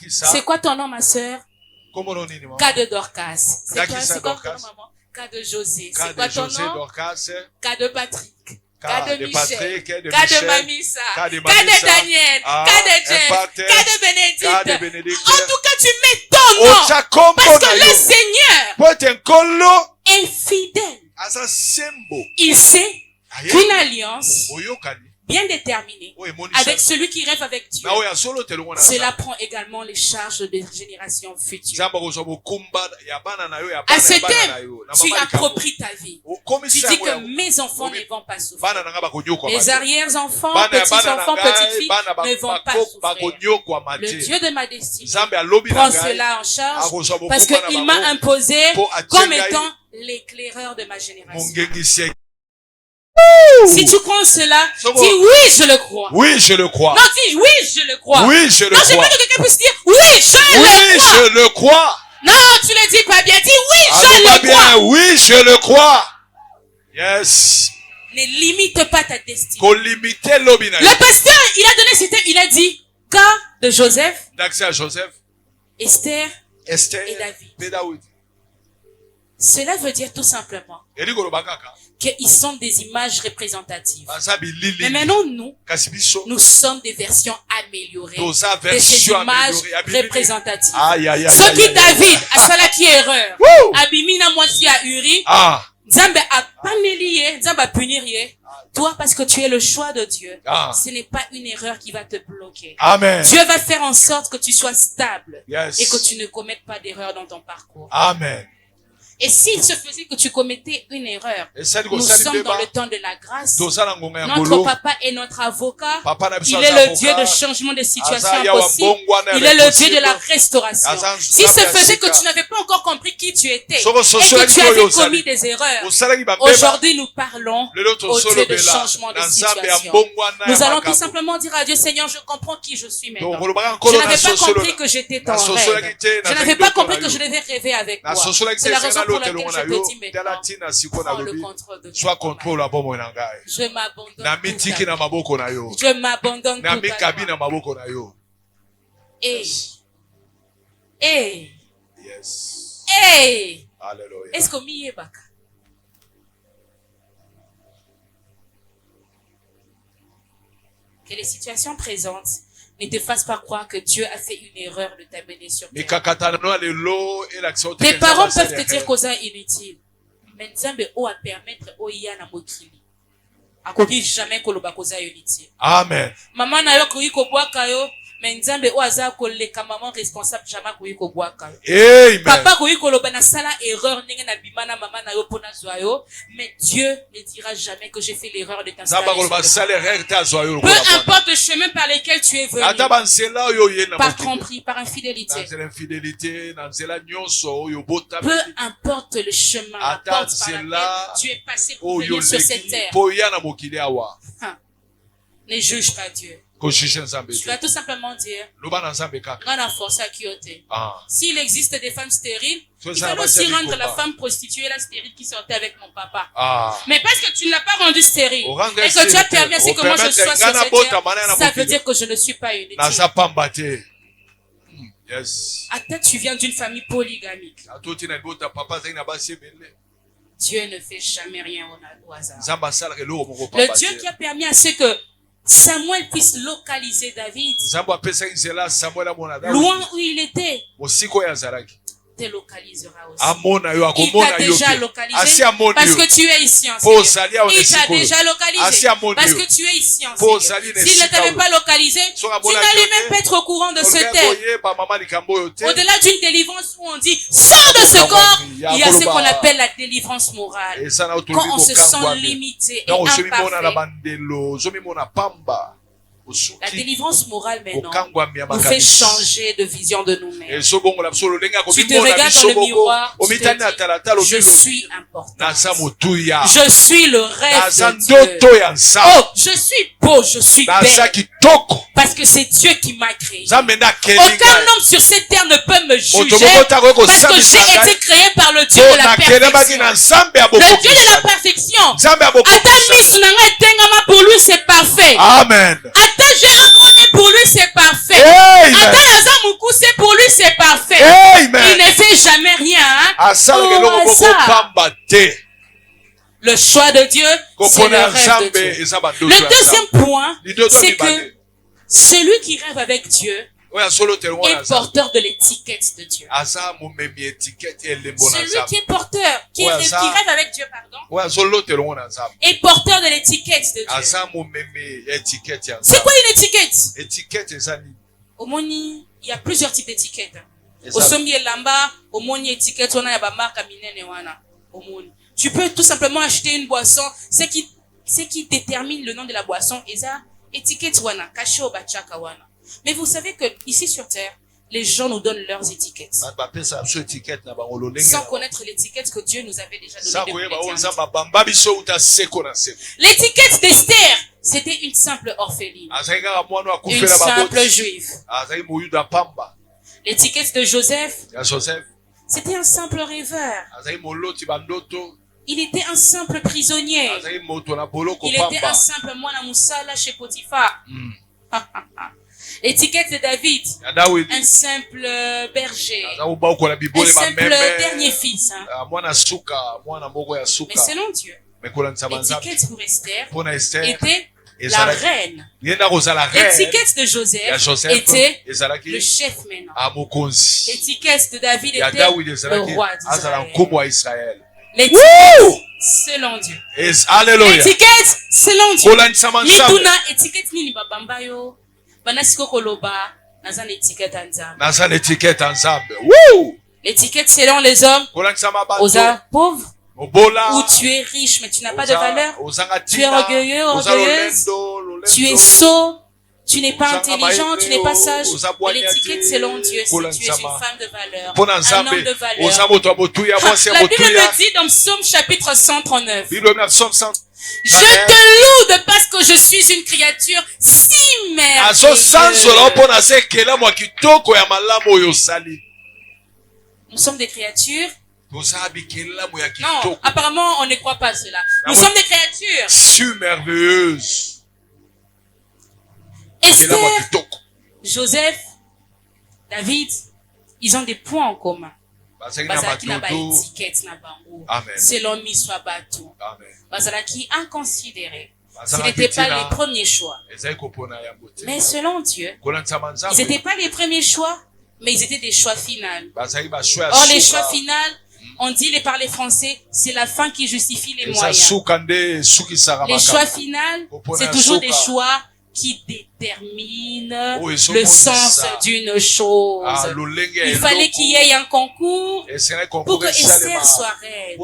C'est quoi ton nom, ma sœur? Cas de Dorcas. C'est quoi ton nom, maman? Cas de José. C'est quoi ton nom? Cas de Patrick. cas de Michel, cas de Mamissa, cas de Daniel, cas de Jeff, cas de Bénédicte. En tout cas, tu mets ton nom. Parce que le Seigneur est fidèle. Il sait qu'une alliance bien déterminé avec celui qui rêve avec Dieu, cela prend également les charges des générations futures. À ce thème, tu appropries ta vie. Tu dis que mes enfants ne vont pas souffrir. Mes arrière-enfants, petits-enfants, petites-filles ne vont pas souffrir. Le Dieu de ma destinée prend cela en charge parce qu'il m'a imposé comme étant l'éclaireur de ma génération. Si tu crois en cela, dis oui, je le crois. Oui, je le crois. Non, dis oui, je le crois. Oui, je le crois. Non, j'aimerais que quelqu'un puisse dire oui, je le crois. Non, tu le dis pas bien. Dis oui, je le crois. Oui, je le crois. Yes. Ne limite pas ta destinée. Le pasteur, il a donné ce thème, il a dit cas de Joseph, Esther et David. Cela veut dire tout simplement qu'ils sont des images représentatives. Mais maintenant, nous sommes des versions améliorées de ces images représentatives. Ce qui David a cela qui est erreur. Abimina moisi à Uri. Nzambe a panelié, Nzambe a punir. Toi, parce que tu es le choix de Dieu, ce n'est pas une erreur qui va te bloquer. Amen. Dieu va faire en sorte que tu sois stable et que tu ne commettes pas d'erreur dans ton parcours. Amen. Et s'il se faisait que tu commettais une erreur, nous sommes dans le temps de la grâce. Notre papa est notre avocat. Il est le Dieu de changement de situation impossible. Il est le Dieu de la restauration. S'il se faisait que tu n'avais pas encore compris qui tu étais et que tu avais commis des erreurs, aujourd'hui nous parlons au Dieu de changement de situation. Nous allons tout simplement dire à Dieu, Seigneur, je comprends qui je suis maintenant. Je n'avais pas compris que j'étais ton rêve. Je n'avais pas compris que je devais rêver avec toi. C'est la raison pour laquelle je te dis maintenant, prends le contrôle de ton monde. Je m'abandonne. Je m'abandonne tout à l'heure. Est-ce que m'y est baka? Que les situations présentes ne te fassent pas croire que Dieu a fait une erreur de t'amener sur terre. Tes parents peuvent te dire que c'est inutile. Mais Nzambe a permettre au yana mokili. Akoki jamais koloba koza inutile. Amen. Maman na yo koyi kobwaka yo, mais Nzambe o aza koleka maman responsable jamais koyi kobwaka yo. Amen. Papa koyi koloba na sala erreur ndenge na bimana maman na yo pona zwa yo, mais Dieu ne dira jamais que j'ai fait l'erreur de t'installer. Peu importe le chemin par lequel tu es venu. Par tromperie, par infidélité. Peu importe le chemin, la porte par laquelle tu es passé pour venir sur cette terre. Ne juge pas Dieu. Tu vas tout simplement dire, s'il existe des femmes stériles, il faut aussi rendre la femme prostituée, la stérile qui sortait avec mon papa. Mais parce que tu ne l'as pas rendue stérile et que tu as permis à ce que moi je sois sur cette terre, ça veut dire que je ne suis pas une éthique. Attends, tu viens d'une famille polygamique. Dieu ne fait jamais rien au hasard. Le Dieu qui a permis à ce que Samuel puisse localiser David, loin où il était, te localisera aussi. Il t'a déjà localisé parce que tu es ici en Seigneur. Il t'a déjà localisé parce que tu es ici en Seigneur. S'il ne t'avait pas localisé, tu n'allais même pas être au courant de ce thème. Au-delà d'une délivrance où on dit sors de ce corps, il y a ce qu'on appelle la délivrance morale. Quand on se sent limité et imparfait. La délivrance morale maintenant nous fait changer de vision de nous-mêmes. Tu te regardes dans le miroir, tu te dis, je suis important. Je suis le rêve de Dieu. Oh, je suis beau, je suis belle. Parce que c'est Dieu qui m'a créé. Aucun homme sur cette terre ne peut me juger parce que j'ai été créé par le Dieu de la perfection. Le Dieu de la perfection. Pour lui, c'est parfait. Amen. Pour lui, c'est parfait. Pour lui, c'est parfait. Amen. Il ne fait jamais rien. le choix de Dieu, c'est le rêve de Dieu. Le deuxième point, c'est que celui qui rêve avec Dieu est porteur de l'étiquette de Dieu. Celui qui est porteur, qui rêve avec Dieu, est porteur de l'étiquette de Dieu. C'est quoi une étiquette? Au moni, il y a plusieurs types d'étiquettes. Au sommi lamba, au moni étiquette, on a ya ba marque minene wana. Au moni. Tu peux tout simplement acheter une boisson, ce qui détermine le nom de la boisson, et ça étiquette wana, caché au bachaka wana. Mais vous savez que ici sur terre, les gens nous donnent leurs étiquettes. Sans connaître l'étiquette que Dieu nous avait déjà donnée depuis. L'étiquette d'Esther, c'était une simple orpheline. Une simple juive. L'étiquette de Joseph, c'était un simple rêveur. Il était un simple prisonnier. Il était un simple moine moussala chez Potiphar. L'étiquette de David, un simple berger, un simple dernier fils. Mais selon Dieu, l'étiquette pour Esther était la reine. L'étiquette de Joseph était le chef maintenant. L'étiquette de David était le roi d'Israël. L'étiquette selon Dieu. L'étiquette selon Dieu. Mituna étiquette nini babambayo. L'étiquette selon les hommes, aux pauvres, où tu es riche mais tu n'as pas de valeur, tu es orgueilleux, orgueilleuse, tu es sot, tu n'es pas intelligent, tu n'es pas sage. Et l'étiquette selon Dieu, c'est que tu es une femme de valeur, un homme de valeur. La Bible me dit dans Psaume chapitre 139, je te loue de parce que je suis une créature si merveilleuse. Nous sommes des créatures. Non, apparemment on ne croit pas cela. Nous sommes des créatures si merveilleuses. Esther, Joseph, David, ils ont des points en commun. Bazalaki na ba étiquette na bango. Selon miswa batou. Bazalaki inconsidéré. Ce n'était pas les premiers choix. Mais selon Dieu, ils n'étaient pas les premiers choix, mais ils étaient des choix finaux. Or, les choix finaux, on dit par les Français, c'est la fin qui justifie les moyens. Les choix finaux, c'est toujours des choix qui déterminent le sens d'une chose. Il fallait qu'il y ait un concours pour que Esther soit reine.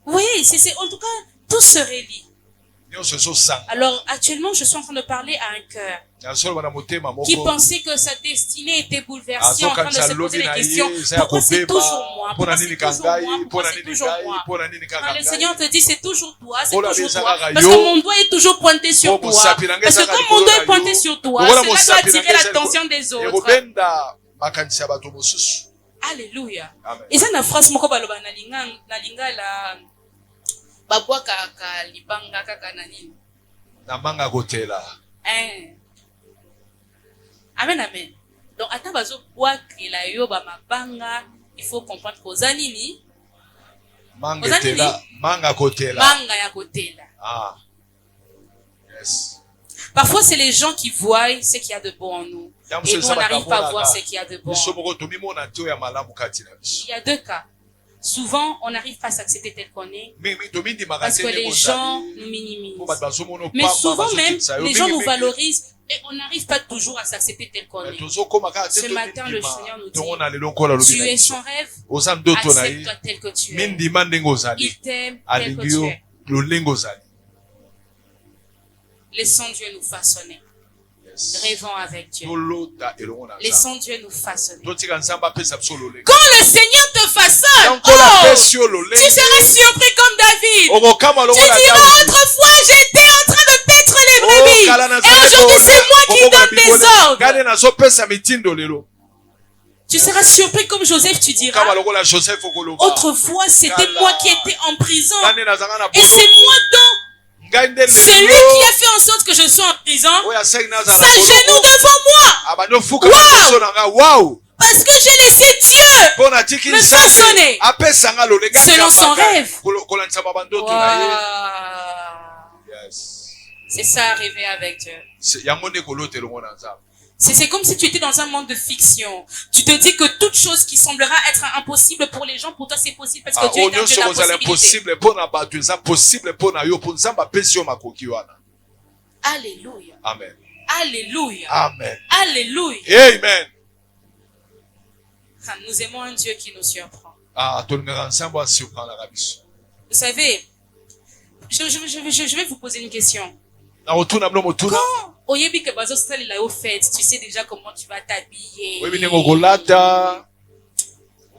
Oui, en tout cas, tout se relie. Alors, actuellement, je suis en train de parler à un cœur qui pensait que sa destinée était bouleversée, en train de se poser des questions. Pourquoi c'est toujours moi? Pourquoi c'est toujours moi? Pourquoi c'est toujours moi? Quand le Seigneur te dit c'est toujours toi, c'est toujours toi. Parce que mon doigt est toujours pointé sur toi. Parce que comme mon doigt est pointé sur toi, cela doit attirer l'attention des autres. Alléluia. Et ça, la phrase, moko baloba na lingala. Babwa kaka libanga kaka nanini na manga kotela. Amen, amen. Donc ata bazo bwa kila yo ba mabanga, il faut comprendre que ozanini manga kotela, manga kotela, manga ya kotela. Ah. Yes. Parfois c'est les gens qui voient ce qu'il y a de bon en nous et nous on n'arrive pas à voir ce qu'il y a de bon. Il y a deux cas. Souvent, on n'arrive pas à s'accepter tel qu'on est parce que les gens nous minimisent. Mais souvent même, les gens nous valorisent et on n'arrive pas toujours à s'accepter tel qu'on est. Ce matin, le Seigneur nous dit, tu es son rêve, accepte-toi tel que tu es. Il t'aime tel que tu es. Laissons Dieu nous façonner. Rêvons avec Dieu. Laissons Dieu nous façonner. Quand le Seigneur te façonne, tu seras surpris comme David. Tu diras, autrefois j'étais en train de paître les brebis et aujourd'hui c'est moi qui donne des ordres. Tu seras surpris comme Joseph, tu diras, autrefois c'était moi qui étais en prison et c'est moi dont celui qui a fait en sorte que je sois en prison s'agenouille devant moi. Wow! Parce que j'ai laissé Dieu me façonner selon son rêve. Wow. C'est ça, rêver avec Dieu. C'est comme si tu étais dans un monde de fiction. Tu te dis que toute chose qui semblera être impossible pour les gens, pour toi c'est possible parce que Dieu est un Dieu d'impossibilité. Alléluia. Amen. Alléluia. Amen. Alléluia. Amen. Nous aimons un Dieu qui nous surprend. Vous savez, je vais vous poser une question. Quand Oyebi que bazo sali la au fait, tu sais déjà comment tu vas t'habiller.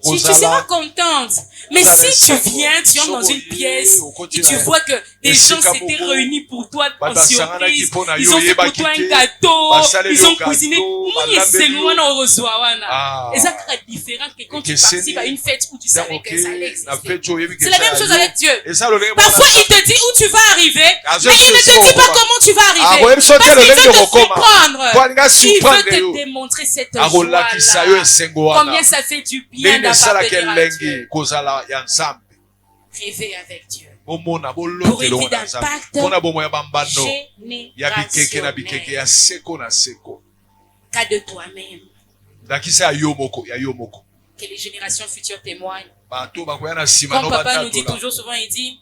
Tu seras contente. Mais si tu viens, tu entres dans une pièce et tu vois que des gens s'étaient réunis pour toi en surprise, ils ont fait pour toi un gâteau, ils ont cuisiné. C'est loin on reçoit. Et ça c'est différent que quand tu participes à une fête où tu savais que ça allait exister. C'est la même chose avec Dieu. Parfois il te dit où tu vas arriver, mais il ne te dit pas comment tu vas arriver. Parce qu'il veut te surprendre. Il veut te démontrer cette joie-là. Combien ça fait du bien d'appartenir à Dieu. Rêver avec Dieu. Pour une vie d'impact générationnel. Cas de toi-même. Que les générations futures témoignent. Comme papa nous dit toujours souvent, il dit,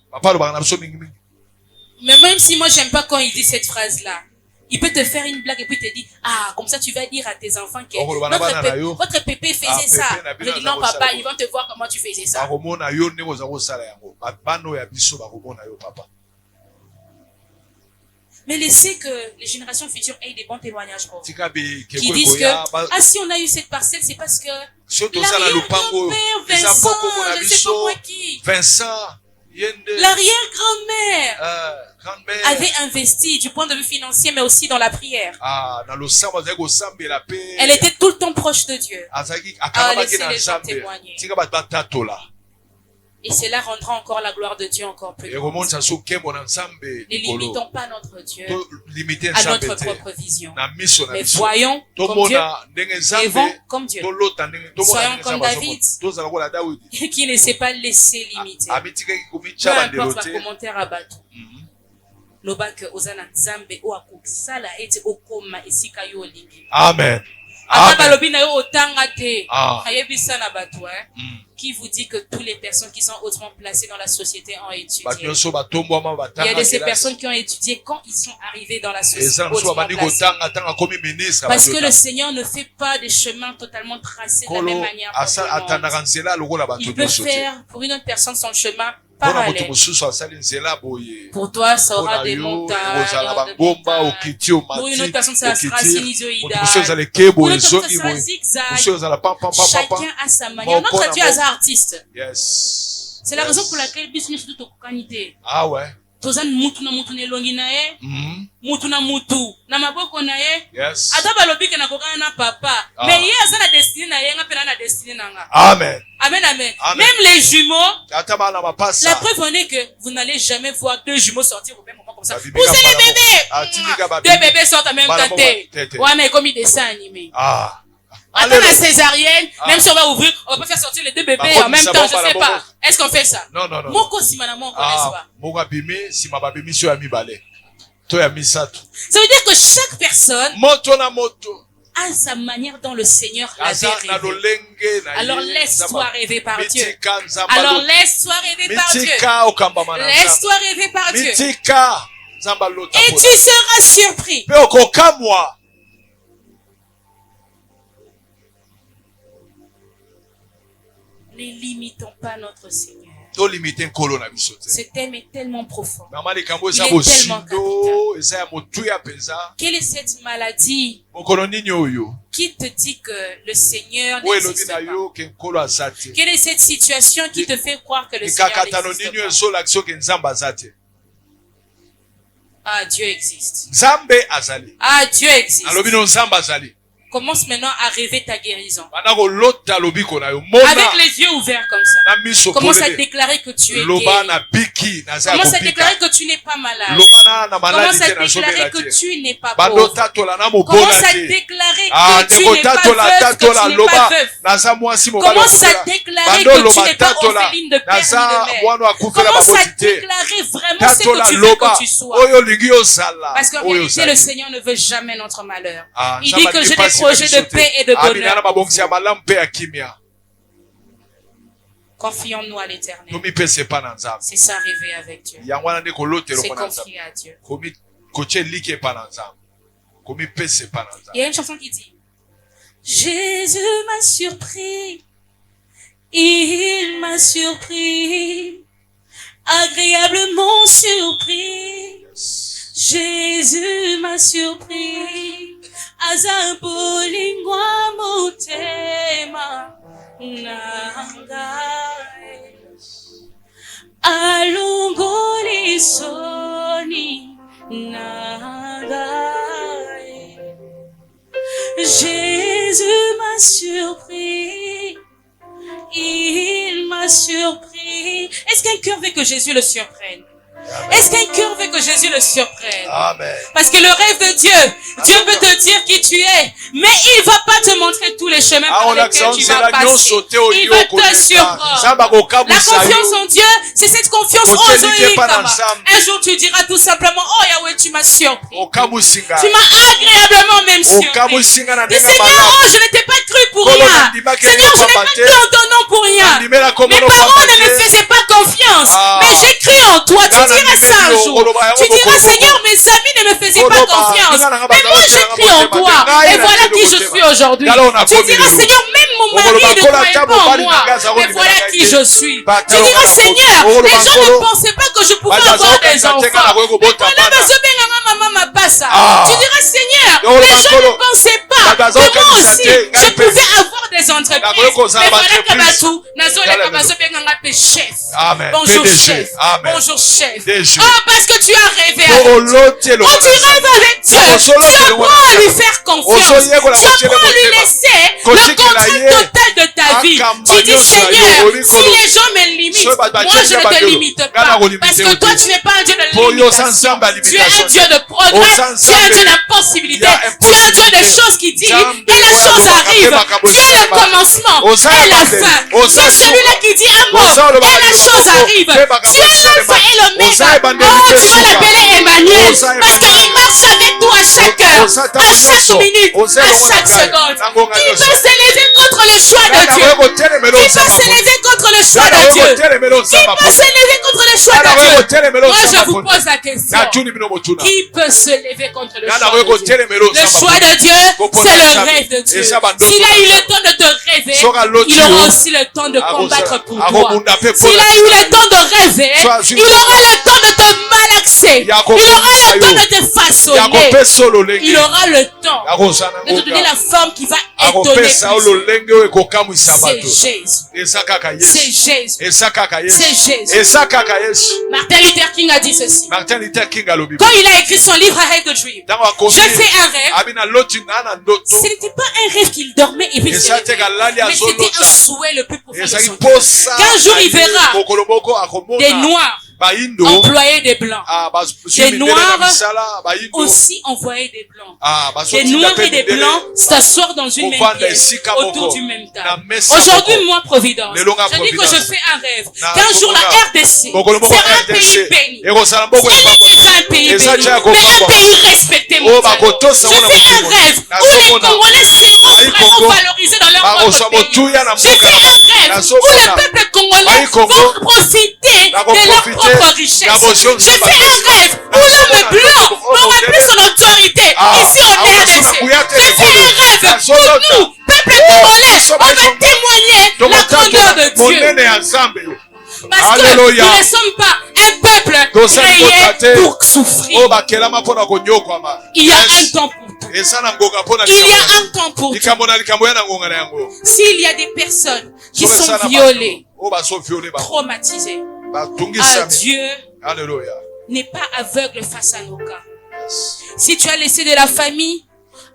mais même si moi j'aime pas quand il dit cette phrase-là, il peut te faire une blague et puis te dire, ah, comme ça tu vas dire à tes enfants que votre pépé faisait ça. Je dis non papa, ils vont te voir comment tu faisais ça. Mais laissez que les générations futures aient des bons témoignages pour vous. Qui disent que, ah, si on a eu cette parcelle, c'est parce que l'arrière-grand-mère, Vincent, je sais pas moi qui. L'arrière-grand-mère avait investi du point de vue financier, mais aussi dans la prière. Elle était tout le temps proche de Dieu. Laissez les gens témoigner. Et cela rendra encore la gloire de Dieu encore plus grande. Ne limitons pas notre Dieu à notre propre vision. Mais voyons comme Dieu, rêvons comme Dieu. Soyons comme David, qui ne s'est pas laissé limiter. Peu importe le commentaire à Batou. Lobak ozana nzambe o akusala ete okoma esika yo olingi. Amen. Qui vous dit que toutes les personnes qui sont hautement placées dans la société ont étudié. Il y a de ces personnes qui ont étudié quand ils sont arrivés dans la société. Parce que le Seigneur ne fait pas des chemins totalement tracés de la même manière. Il peut faire pour une autre personne son chemin parallèle. Pour toi, ça aura des montagnes. Pour une autre personne, ça sera sinusoïdal. Pour une autre personne, ça sera zigzag. Chacun a sa manière. Notre Dieu est artiste. C'est la raison pour laquelle business tout au qualité. Ah ouais. Tozan mutu na mutu ne longi na ye, mutu na mutu na maboko na ye. Ata balobi ke na kokana na papa, mais ye asa na destiné na ye nga pe na destiné na nga. Amen. Amen, amen. Même les jumeaux, la preuve en est que vous n'allez jamais voir deux jumeaux sortir au même moment comme ça. Poussez les bébés. Deux bébés sortent en même temps. Ouais, mais comme il dessin animé. Attends la césarienne, même si on va ouvrir, on peut faire sortir les deux bébés en même temps, je sais pas. Est-ce qu'on fait ça? Non. Moko simana mon connaisse pas. Ça veut dire que chaque personne a sa manière dont le Seigneur l'avait rêvé. Alors laisse-toi rêver par Dieu. Alors laisse-toi rêver par Dieu. Laisse-toi rêver par Dieu. Et tu seras surpris. Ne limitons pas notre Seigneur. Ce thème est tellement profond. Il est tellement capital. Quelle est cette maladie qui te dit que le Seigneur n'existe pas? Quelle est cette situation qui te fait croire que le Seigneur n'existe pas? Ah, Dieu existe. Ah, Dieu existe. Commence maintenant à rêver ta guérison. Avec les yeux ouverts comme ça. Commence à déclarer que tu es guéri. Commence à déclarer que tu n'es pas malade. Commence à déclarer que tu n'es pas pauvre. Commence à déclarer que tu n'es pas veuve, que tu n'es pas veuve. Commence à déclarer que tu n'es pas orpheline de père ni de mère. Commence à déclarer vraiment ce que tu veux que tu sois. Parce qu'en réalité, le Seigneur ne veut jamais notre malheur. Il dit que j'ai des projets de paix et de bonheur. Confions-nous à l'Éternel. C'est ça, rêver avec Dieu. C'est confier à Dieu. Il y a une chanson qui dit: Jésus m'a surpris, il m'a surpris, agréablement surpris. Jésus m'a surpris, azambolingwa motema nangae, alungoli soni nangae. Jésus m'a surpris, il m'a surpris. Est-ce qu'un cœur veut que Jésus le surprenne? Est-ce qu'un cœur veut que Jésus le surprenne? Amen. Parce que le rêve de Dieu, Dieu veut te dire qui tu es, mais il va pas te montrer tous les chemins par lesquels tu vas passer. Il va te surprendre. La confiance en Dieu, c'est cette confiance en Dieu. Un jour tu diras tout simplement: oh Yahweh, tu m'as surpris. Tu m'as agréablement même surpris. Dis: Seigneur, oh, je ne t'ai pas cru pour rien. Seigneur, je n'ai pas cru en ton nom pour rien. Mes parents ne me faisaient pas confiance, mais j'ai cru en toi. Tu diras ça un jour. Tu diras: Seigneur, mes amis ne me faisaient pas confiance, mais moi j'ai cru en toi. Et voilà qui je suis aujourd'hui. Tu diras: Seigneur, même mon mari ne croyait pas en moi, mais voilà qui je suis. Tu diras: Seigneur, les gens ne pensaient pas que je pouvais avoir des enfants. Tu diras: Seigneur, les gens ne pensaient pas que moi aussi je pouvais avoir des entreprises. Mais voilà que tout, chef. Bonjour chef. Bonjour chef. Oh, parce que tu as rêvé avec Dieu. Quand tu rêves avec Dieu, tu apprends à lui faire confiance. Tu apprends à lui laisser le contrôle total de ta vie. Tu dis: Seigneur, si les gens me limitent, moi je ne te limite pas. Parce que toi tu n'es pas un Dieu de limitation. Tu es un Dieu de progrès. Tu es un Dieu d'impossibilité. Tu es un Dieu de choses qui dit et les choses arrivent. Tu es le commencement et la fin. Tu es celui-là qui dit un mot et la chose arrive. Tu es l'alpha et l'oméga. Oh, tu vas l'appeler Emmanuel. Parce qu'il marche avec toi à chaque heure, à chaque minute, à chaque seconde. Il va s'élever contre le choix de Dieu. Il va s'élever contre le choix de Dieu. Il va s'élever contre le choix de Dieu. Moi je vous pose la question: qui peut se lever contre le choix de Dieu? Le choix de Dieu, c'est le rêve de Dieu. S'il a eu le temps de te rêver, il aura aussi le temps de combattre pour toi. S'il a eu le temps de rêver, il aura le temps de te malaxer. Il aura le temps de te façonner. Il aura le temps de te donner la forme qui va étonner. C'est Jésus. C'est Jésus. C'est Jésus. Martin Luther King a dit ceci. Quand il a écrit son livre I Have a Dream, je fais un rêve. Ce n'était pas un rêve qu'il dormait et puis mais c'était un souhait le plus profond de son cœur. Qu'un jour il verra des noirs employer des blancs. Des noirs aussi envoyer des blancs. Des noirs et des blancs s'asseoir dans une même pièce autour du même table. Aujourd'hui, moi, Providence, je dis que je fais un rêve qu'un jour la RDC sera un pays béni. Elle n'est pas un pays béni, mais un pays respecté, mon Dieu. Je fais un rêve où les Congolais seront vraiment valorisés dans leur propre pays. Je fais un rêve où le peuple congolais vont profiter de leur propre richesse. Je fais un rêve où l'homme blanc n'aura plus son autorité ici en RDC. Je fais un rêve où nous, peuple congolais, on va témoigner la grandeur de Dieu. Parce que nous ne sommes pas un peuple créé pour souffrir. Il y a un temps pour tout. Il y a un temps pour tout. S'il y a des personnes qui sont violées, traumatisées, Dieu n'est pas aveugle face à nos cas. Si tu as laissé de la famille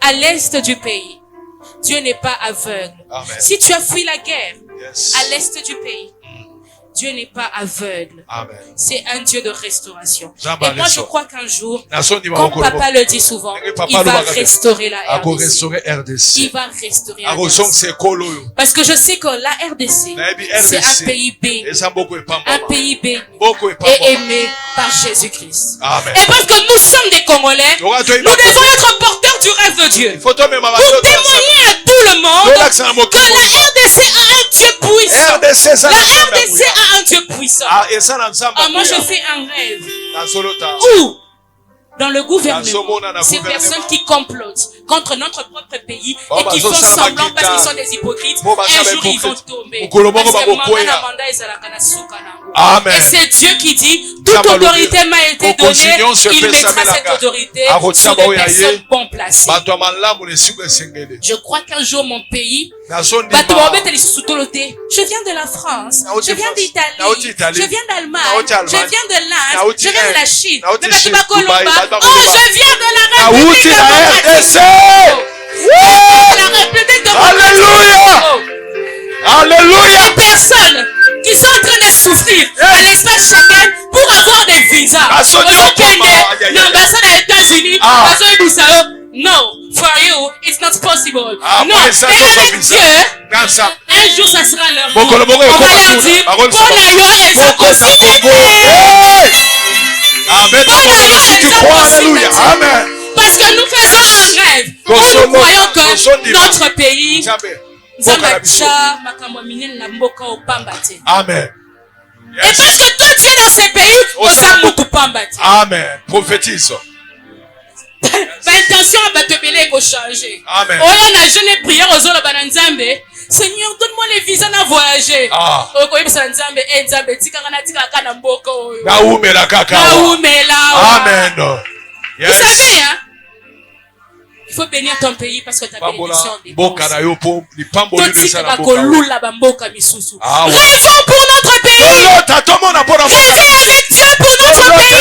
à l'est du pays, Dieu n'est pas aveugle. Amen. Si tu as fui la guerre Yes. à l'est du pays, Dieu n'est pas aveugle. Amen. C'est un Dieu de restauration. Jean Et moi, je crois qu'un jour, comme papa le dit souvent, il va restaurer la RDC. Il va restaurer la RDC. Parce que je sais que la RDC, c'est un pays béni. Un pays béni et aimé par Jésus-Christ. Et parce que nous sommes des Congolais, nous devons être porteurs du rêve de Dieu. Pour témoigner à tout le monde que la RDC a un Dieu puissant. La RDC a un Dieu puissant. Moi, je fais un rêve où, dans le gouvernement, ces personnes qui complotent contre notre propre pays et qui font semblant parce qu'ils sont des hypocrites, un jour ils vont tomber. Et c'est Dieu qui dit, toute autorité m'a été donnée, il mettra cette autorité sur des personnes bon placées. Je crois qu'un jour mon pays, je viens de la France, je viens d'Italie, je viens d'Allemagne, je viens de l'Inde, je viens de la Chine, je viens de la République démocratique. La République démocratique. Alléluia. Les personnes qui sont en train de souffrir à l'espace Schengen pour avoir des visas. L'ambassade des États-Unis, no, for you, it's not possible. Non, mais avec Dieu, un jour ça sera leur jour. On va leur dire, Amen. Parce que nous faisons un rêve. Nous croyons que notre pays, Amen. Et parce que toi tu es dans ces pays, Amen. Prophétise. L'intention va te mêler et changer. Amen. Seigneur, donne-moi les visas à voyager. Amen. Vous savez, hein? Il faut bénir ton pays parce que ta bénédiction dépend. Rêvons pour notre pays. Rêvez avec Dieu pour notre pays.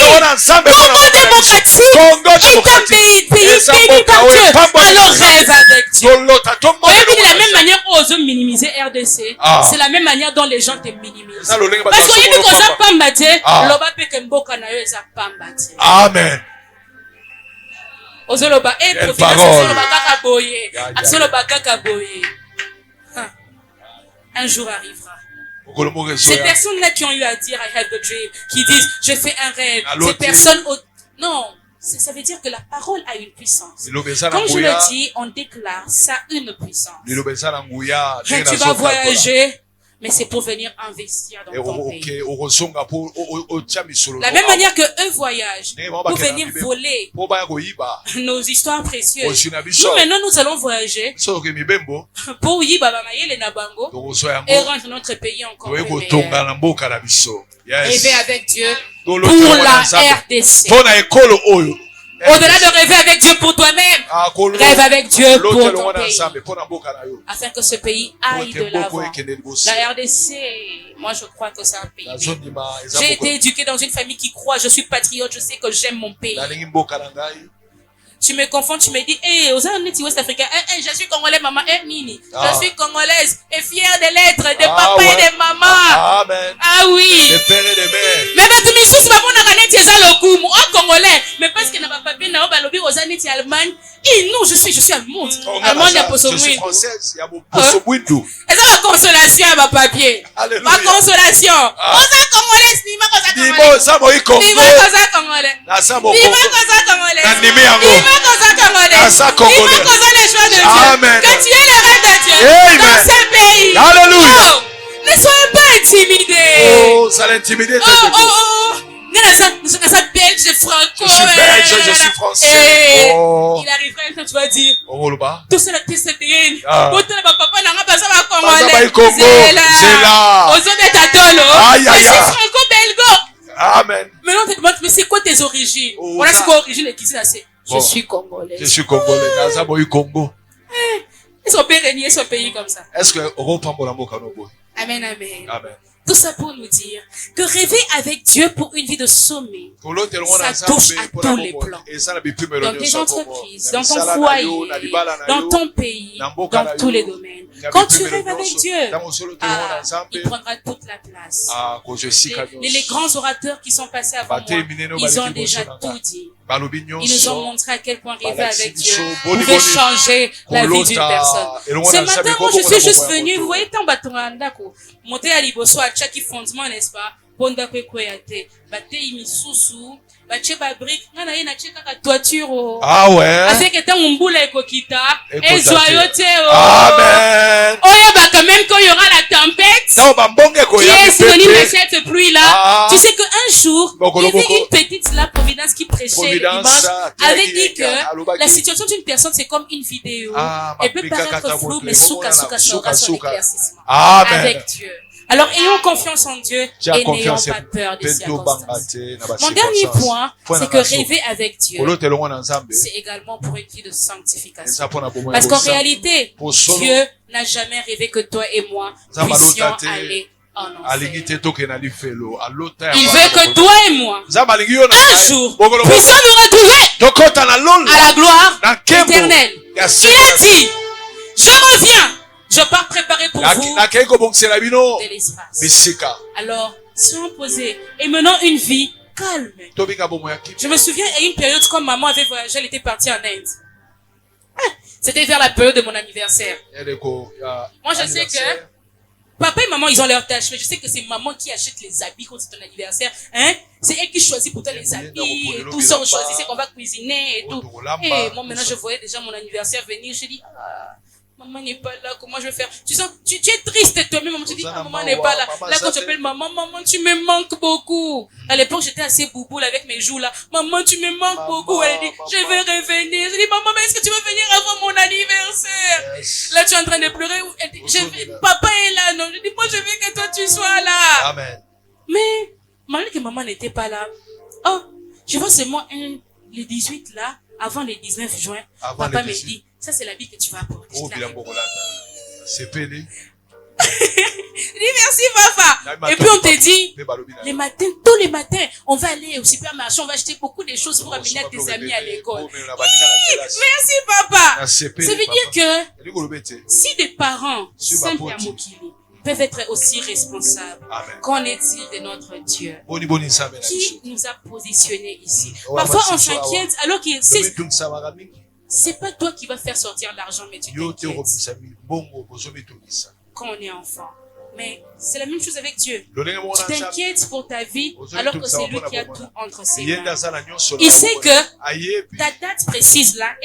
Congo démocratique. Est un pays béni par Dieu. Alors rêve avec Dieu. De la même manière où on minimiser RDC, c'est la même manière dont les gens te minimisent. Parce que Amen. Un jour arrivera. Ces personnes-là qui ont eu à dire I have a dream, qui disent je fais un rêve, ces personnes non, ça veut dire que la parole a une puissance. Comme je le dis, on déclare ça a une puissance. Tu vas voyager, mais c'est pour venir investir dans ton pays. La même manière que eux voyagent pour venir voler nos histoires précieuses. Nous maintenant nous allons voyager pour et rendre notre pays encore plus meilleur. Rêver avec Dieu pour la RDC. Au-delà de rêver avec Dieu pour toi-même, rêve avec Dieu pour ton pays. Afin que ce pays aille de l'avant. La RDC, moi je crois que c'est un pays. J'ai été éduqué dans une famille qui croit, je suis patriote, je sais que j'aime mon pays. Tu me confonds, tu me dis, aux Antilles Ouest Africains, je suis congolais, maman, Nini. Je suis congolaise et fière de l'être, de papa et de maman. Amen. Ah oui. De père et de mère. Mais tu me dis, congolais. Mais parce que n'a pas papier, n'a pas lobby aux Antilles Allemagne. Non, je suis allemande. Allemande, je suis française, il y a mon et ça, ma consolation, ma papier. Alléluia. Ma consolation. On s'est congolais, ni ma cosa congolais. Ni ma cosa congolais. Ni ma cosa congolais. Ni ma cosa congolais. Ni ma cosa congolais. Ni ma cosa les choix de Dieu. Amen. Que tu es le rêve de Dieu. Dans ce pays. Alléluia. Oh, ne soyez pas intimidés. Oh, ça l'intimidait. Nous sommes belges, franco. Je suis belge, je suis français. Oh. Il arrivera un temps, tu vas dire. Oh, là-bas. Tout ça, la tête de papa n'a pas ça va congolais. C'est là. Je suis franco-belgo. Amen. Maintenant, on te demande, mais c'est quoi tes origines? Voilà, c'est quoi origine qui c'est assez. Je suis congolais. Je suis congolais. Naza boy Congo. Est-ce qu'on peut régner ce pays comme ça? Est-ce que Europe en Bolambo Kanobo? Amen, amen. Amen. Tout ça pour nous dire que rêver avec Dieu pour une vie de sommet, ça touche à tous les plans. Dans tes entreprises, dans ton foyer, dans ton pays, dans tous les domaines. Quand tu rêves avec Dieu, il prendra toute la place. Les grands orateurs qui sont passés avant moi, ils ont déjà tout dit. Ils nous ont montré à quel point rêver avec Dieu pouvait changer la vie d'une personne. Ce matin, moi, je suis juste venue, vous voyez, tant batonandako, monter à Liboso, à chaque fondement, n'est-ce pas? Ponda kwekoyate, bate imisusu, bache ba brique, ngana yena cheka ka toiture. Ah ouais. Avec étant mbula ekokita, et joyote. Amen. Oya ba quand même quand il y aura la tempête. Qui est synonyme de cette pluie là. Tu sais que un jour, il y avait une petite la providence qui prêchait dimanche, avait dit que la situation d'une personne c'est comme une vidéo. Elle peut paraître floue, mais souka sera son éclaircissement. Avec Dieu. Alors, ayons confiance en Dieu et n'ayons pas peur des circonstances. Mon dernier point, c'est que rêver avec Dieu, c'est également pour une vie de sanctification. Parce qu'en réalité, Dieu n'a jamais rêvé que toi et moi puissions aller en enfer. Il veut que toi et moi, un jour, puissions nous retrouver à la gloire éternelle. Il a dit, je reviens. Je pars préparer pour vous de l'espace. Alors, soyons posés et menons une vie calme. Je me souviens, à une période, quand maman avait voyagé, elle était partie en Inde. C'était vers la période de mon anniversaire. Moi, je sais que papa et maman, ils ont leurs tâches, mais je sais que c'est maman qui achète les habits quand c'est ton anniversaire. Hein? C'est elle qui choisit pour toi les habits et tout ça. On choisissait qu'on va cuisiner et tout. Et moi, maintenant, je voyais déjà mon anniversaire venir. Je dis, maman n'est pas là, comment je vais faire? Tu sens, tu es triste toi-même, maman, tu dis, maman n'est pas là. Là, quand tu appelles maman, tu me manques beaucoup. À l'époque, j'étais assez bouboule avec mes joues là. Maman, tu me manques beaucoup. Elle dit, je vais revenir. Je dis, maman, mais est-ce que tu veux venir avant mon anniversaire? Là, tu es en train de pleurer. Elle dit, papa est là, non? Je dis, moi, je veux que toi, tu sois là. Amen. Mais, malgré que maman n'était pas là, je vois seulement le 18 là, avant le 19 juin, papa me dit, ça c'est l'habit que tu vas apporter. C'est pédé. Je dis merci papa. Et puis on te dit, les matins, tous les matins, on va aller au supermarché, on va acheter beaucoup de choses pour amener à tes amis à l'école. Oui, merci papa. Ça veut dire que si des parents, simples à Mokili, peuvent être aussi responsables, qu'en est-il de notre Dieu qui nous a positionnés ici? Parfois on s'inquiète alors que c'est pas toi qui vas faire sortir l'argent, mais tu t'inquiètes quand on est enfant. Mais c'est la même chose avec Dieu. Tu t'inquiètes pour ta vie alors que c'est lui qui a tout entre ses mains. Il sait que ta date précise là,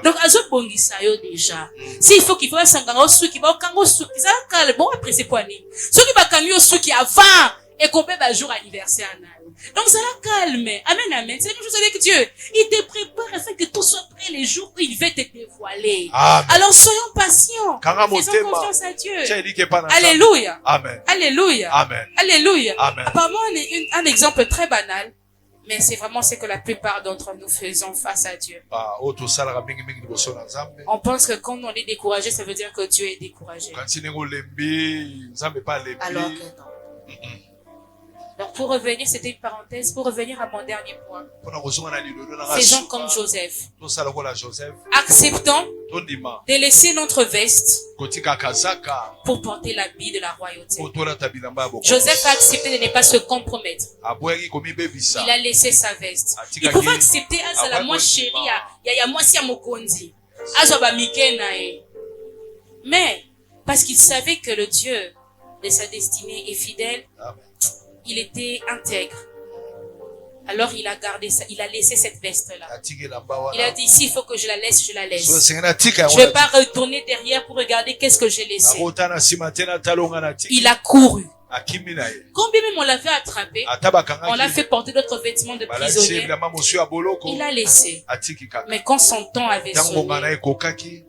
donc azo bongisa yo déjà. S'il faut qu'il faut sanganga suki ba kango suki ça calme bon après c'est quoi ni. Soki ba kamio suki avant et qu'on peut ba jour anniversaire na. Donc ça la calme. Amen, amen. C'est la même chose avec Dieu. Il te prépare afin que tout soit prêt les jours où il va te dévoiler. Amen. Alors soyons patients. Faisons confiance à Dieu. Alléluia. Amen. Alléluia. Amen. Alléluia. Amen. Apparemment, un exemple très banal, mais c'est vraiment ce que la plupart d'entre nous faisons face à Dieu. On pense que quand on est découragé, ça veut dire que Dieu est découragé. Alors que non. Donc pour revenir, c'était une parenthèse, pour revenir à mon dernier point. Ces gens comme Joseph, acceptant de laisser notre veste pour porter l'habit de la royauté. Joseph a accepté de ne pas se compromettre. Il a laissé sa veste. Il pouvait accepter à la moi chérie, il y a moi si à Mokondi. Mais, parce qu'il savait que le Dieu de sa destinée est fidèle, il était intègre. Alors il a gardé ça, il a laissé cette veste-là. Il a dit, s'il faut que je la laisse, je la laisse. Je ne vais pas retourner derrière pour regarder qu'est-ce que j'ai laissé. Il a couru. Combien même on l'avait attrapé, on l'a fait porter d'autres vêtements de prisonnier. Il a laissé. Mais quand son temps avait sonné,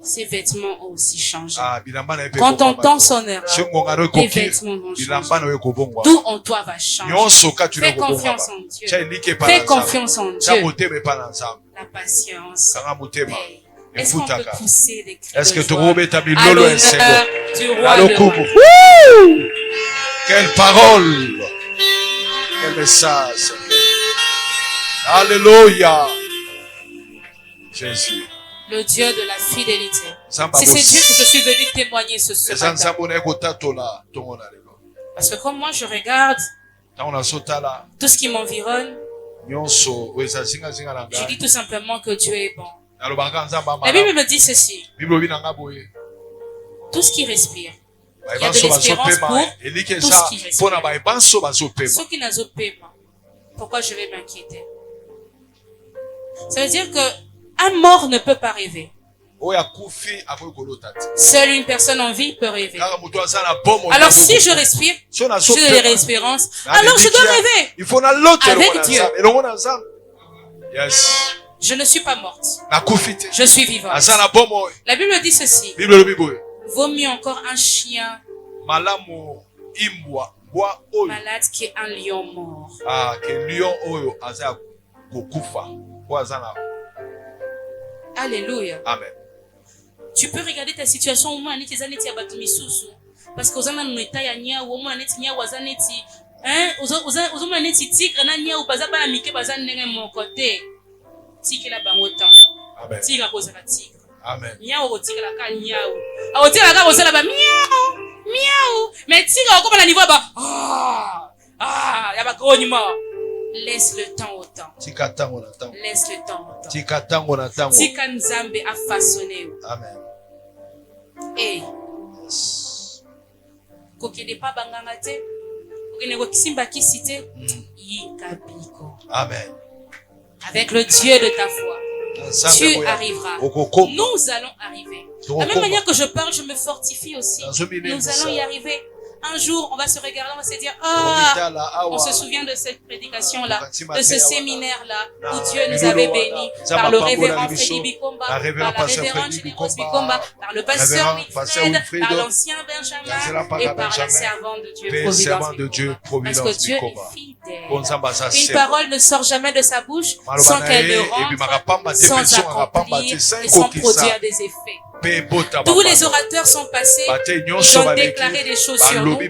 ses vêtements ont aussi changé. Quand ton temps sonnera, tes vêtements vont changer. Tout en toi va changer. Fais confiance en Dieu. Fais confiance en Dieu. La patience. Est-ce qu'on peut pousser des cris de joie à l'honneur du roi de Quelle parole. Quel message. Alléluia. Jésus. Le Dieu de la fidélité. Si c'est Dieu que je suis venu témoigner ce matin. Parce que comme moi je regarde tout ce qui m'environne, je dis tout simplement que Dieu est bon. La Bible me dit ceci. Tout ce qui respire. Il y a de l'espérance pour tout ce qui respire. Ceux qui n'ont pas paiement. Pourquoi je vais m'inquiéter? Ça veut dire que un mort ne peut pas rêver. Seule une personne en vie peut rêver. Alors si je respire, j'ai de l'espérance, alors je dois rêver avec Dieu. Je ne suis pas morte. Je suis vivante. La Bible dit ceci. Vaut mieux encore un chien malade qu'un lion mort. Alléluia. Amen. Tu peux regarder ta situation au moins parce que ozana neta ya nya au moins neti nya wazana neti ozoma neti tigre na nya ou baza ba mike baza ndenge mon côté tikela bango temps. Amen. Tigre kozala tigre. Amen. Nya o tigre la ka nya o tigre ka kozala ba miaou miaou mais tigre ko na niveau ba ya ba grognement. Laisse le temps au temps. Laisse le temps au temps. Tika Nzambe a façonné. Amen. Et kokede pa banganga te, kokene ko kisimba kisite, yikabiko. Amen. Avec le Dieu de ta foi, tu arriveras. Nous allons arriver. De la même manière que je parle, je me fortifie aussi. Nous allons y arriver. Un jour, on va se regarder, on va se dire, on se souvient de cette prédication-là, de ce séminaire-là, où Dieu nous avait bénis, par le révérend Freddy Bikomba, par la révérende Généreuse Bikomba, par le pasteur Wilfred, par l'ancien Benjamin, et par la servante de Dieu, Providence. Parce que Dieu est fidèle. Une parole ne sort jamais de sa bouche sans qu'elle ne rentre, sans accomplir et sans produire des effets. Tous les orateurs sont passés, ils ont déclaré des choses sur nous, et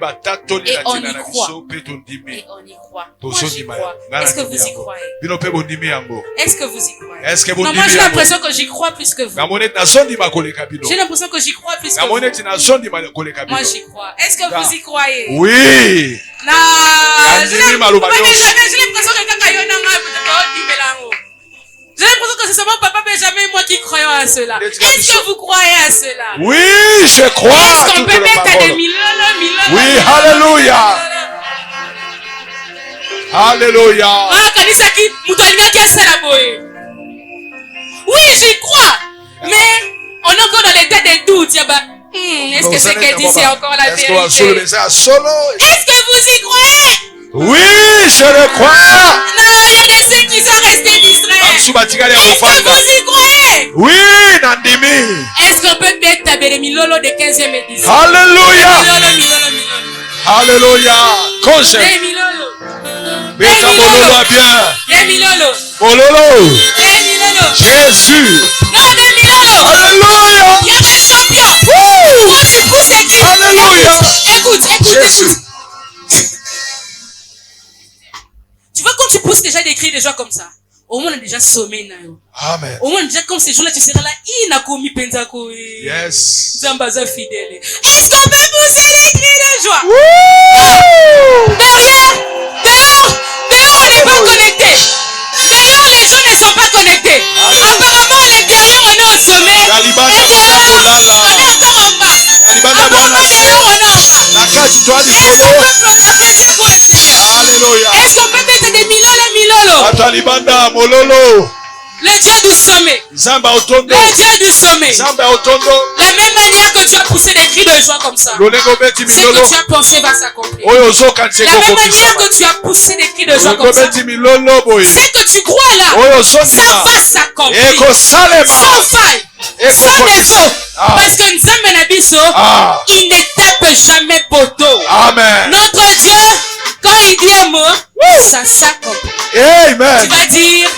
on y croit. Et on y croit. Moi j'y crois. Est-ce que vous y croyez? Est-ce que vous y croyez? Non, moi j'ai l'impression que j'y crois plus que vous. J'ai l'impression que j'y crois plus que vous. Moi j'y crois. Est-ce que vous y croyez? Oui. Non, j'ai l'impression que quelqu'un y en a. J'ai l'impression que c'est seulement Papa Benjamin et moi qui croyons à cela. Est-ce que vous croyez à cela? Oui, je crois. Est-ce qu'on peut mettre des milolo? Oui, alléluia. Alléluia. Oui, j'y crois. Mais on est encore dans l'état des doutes. Est-ce que ce qu'elle dit c'est encore la vérité? Est-ce que vous y croyez? Oui, je le crois. Non, il y a des ceux qui sont restés distraits. Est-ce que vous y croyez? Oui, Nandimi. Est-ce qu'on peut mettre tabere milolo de 15e édition? Alléluia. Milolo. Alléluia. Congé. Des milolo. Beta Mololo bien. Des milolo. Mololo. Des milolo. Jésus. Non, des milolo. Alléluia. Il y a des champions. Woo. Quand tu pousses des cris. Alléluia. Écoute. Jésus. Tu vois, quand tu pousses déjà des cris de joie comme ça, au moins on a déjà sommé. Amen. Au moins déjà comme ces jours-là, tu seras là. Yes. Zambaza fidèle. Est-ce qu'on peut pousser des cris de joie? Dehors, on n'est pas connecté. Dehors, les gens ne sont pas connectés. Apparemment, à l'intérieur, on est au sommet. Et dehors, on est encore en bas. Apparemment, dehors, on est en bas. Est-ce qu'on peut proclamer du coup, Seigneur? Alléluia. Est-ce qu'on peut mettre des milolo? Atalibanda mololo. Le Dieu du sommet. Zamba otondo. Le Dieu du sommet. Zamba otondo. La même manière que tu as poussé des cris de joie comme ça. Ce que tu as pensé va s'accomplir. La même manière que tu as poussé des cris de joie comme ça. Ce que tu crois là, ça va s'accomplir. Sans faille. Sans défaut. Parce que Nzambe Nabiso, il ne tape jamais poteau. Amen. Notre Dieu, quand il dit un mot, ça s'accomplit. Amen. Tu vas dire,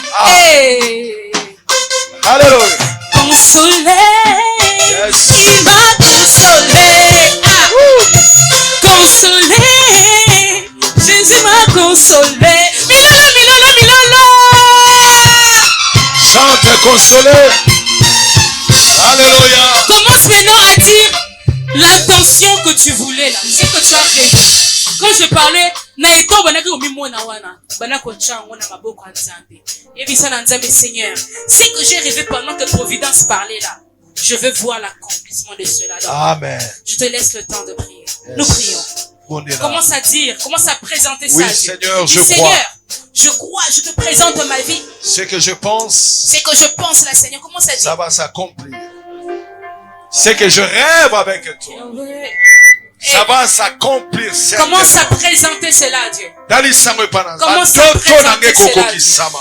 Alléluia. Consolé. Yes. Il m'a consolé. Consolé. consoler. Milolo, milolo, milolo. Sans te consoler. Alléluia. Commence maintenant à dire l'intention que tu voulais là. C'est que tu as fait. Quand je parlais, Seigneur, c'est que j'ai rêvé pendant que Providence parlait là. Je veux voir l'accomplissement de cela. Donc, amen. Je te laisse le temps de prier. Yes. Nous prions. Commence à dire, commence à présenter ça. Oui, Seigneur, je crois. Je crois, je te présente ma vie. Ce que je pense. C'est que je pense là, Seigneur. Commence à dire. Ça va s'accomplir. C'est que je rêve avec toi. Ça va s'accomplir. Commence à présenter cela, Dieu. Commence à présenter cela,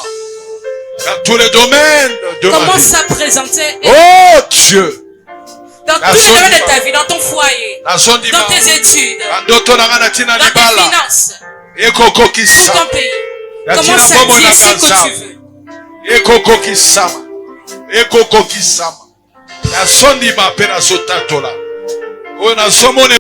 dans tous les domaines de ma vie. Commence à présenter. Oh Dieu. Dans tous les domaines de ta vie, dans ton foyer, dans tes études, dans tes finances, dans ton pays. Commence à dire ce que tu veux.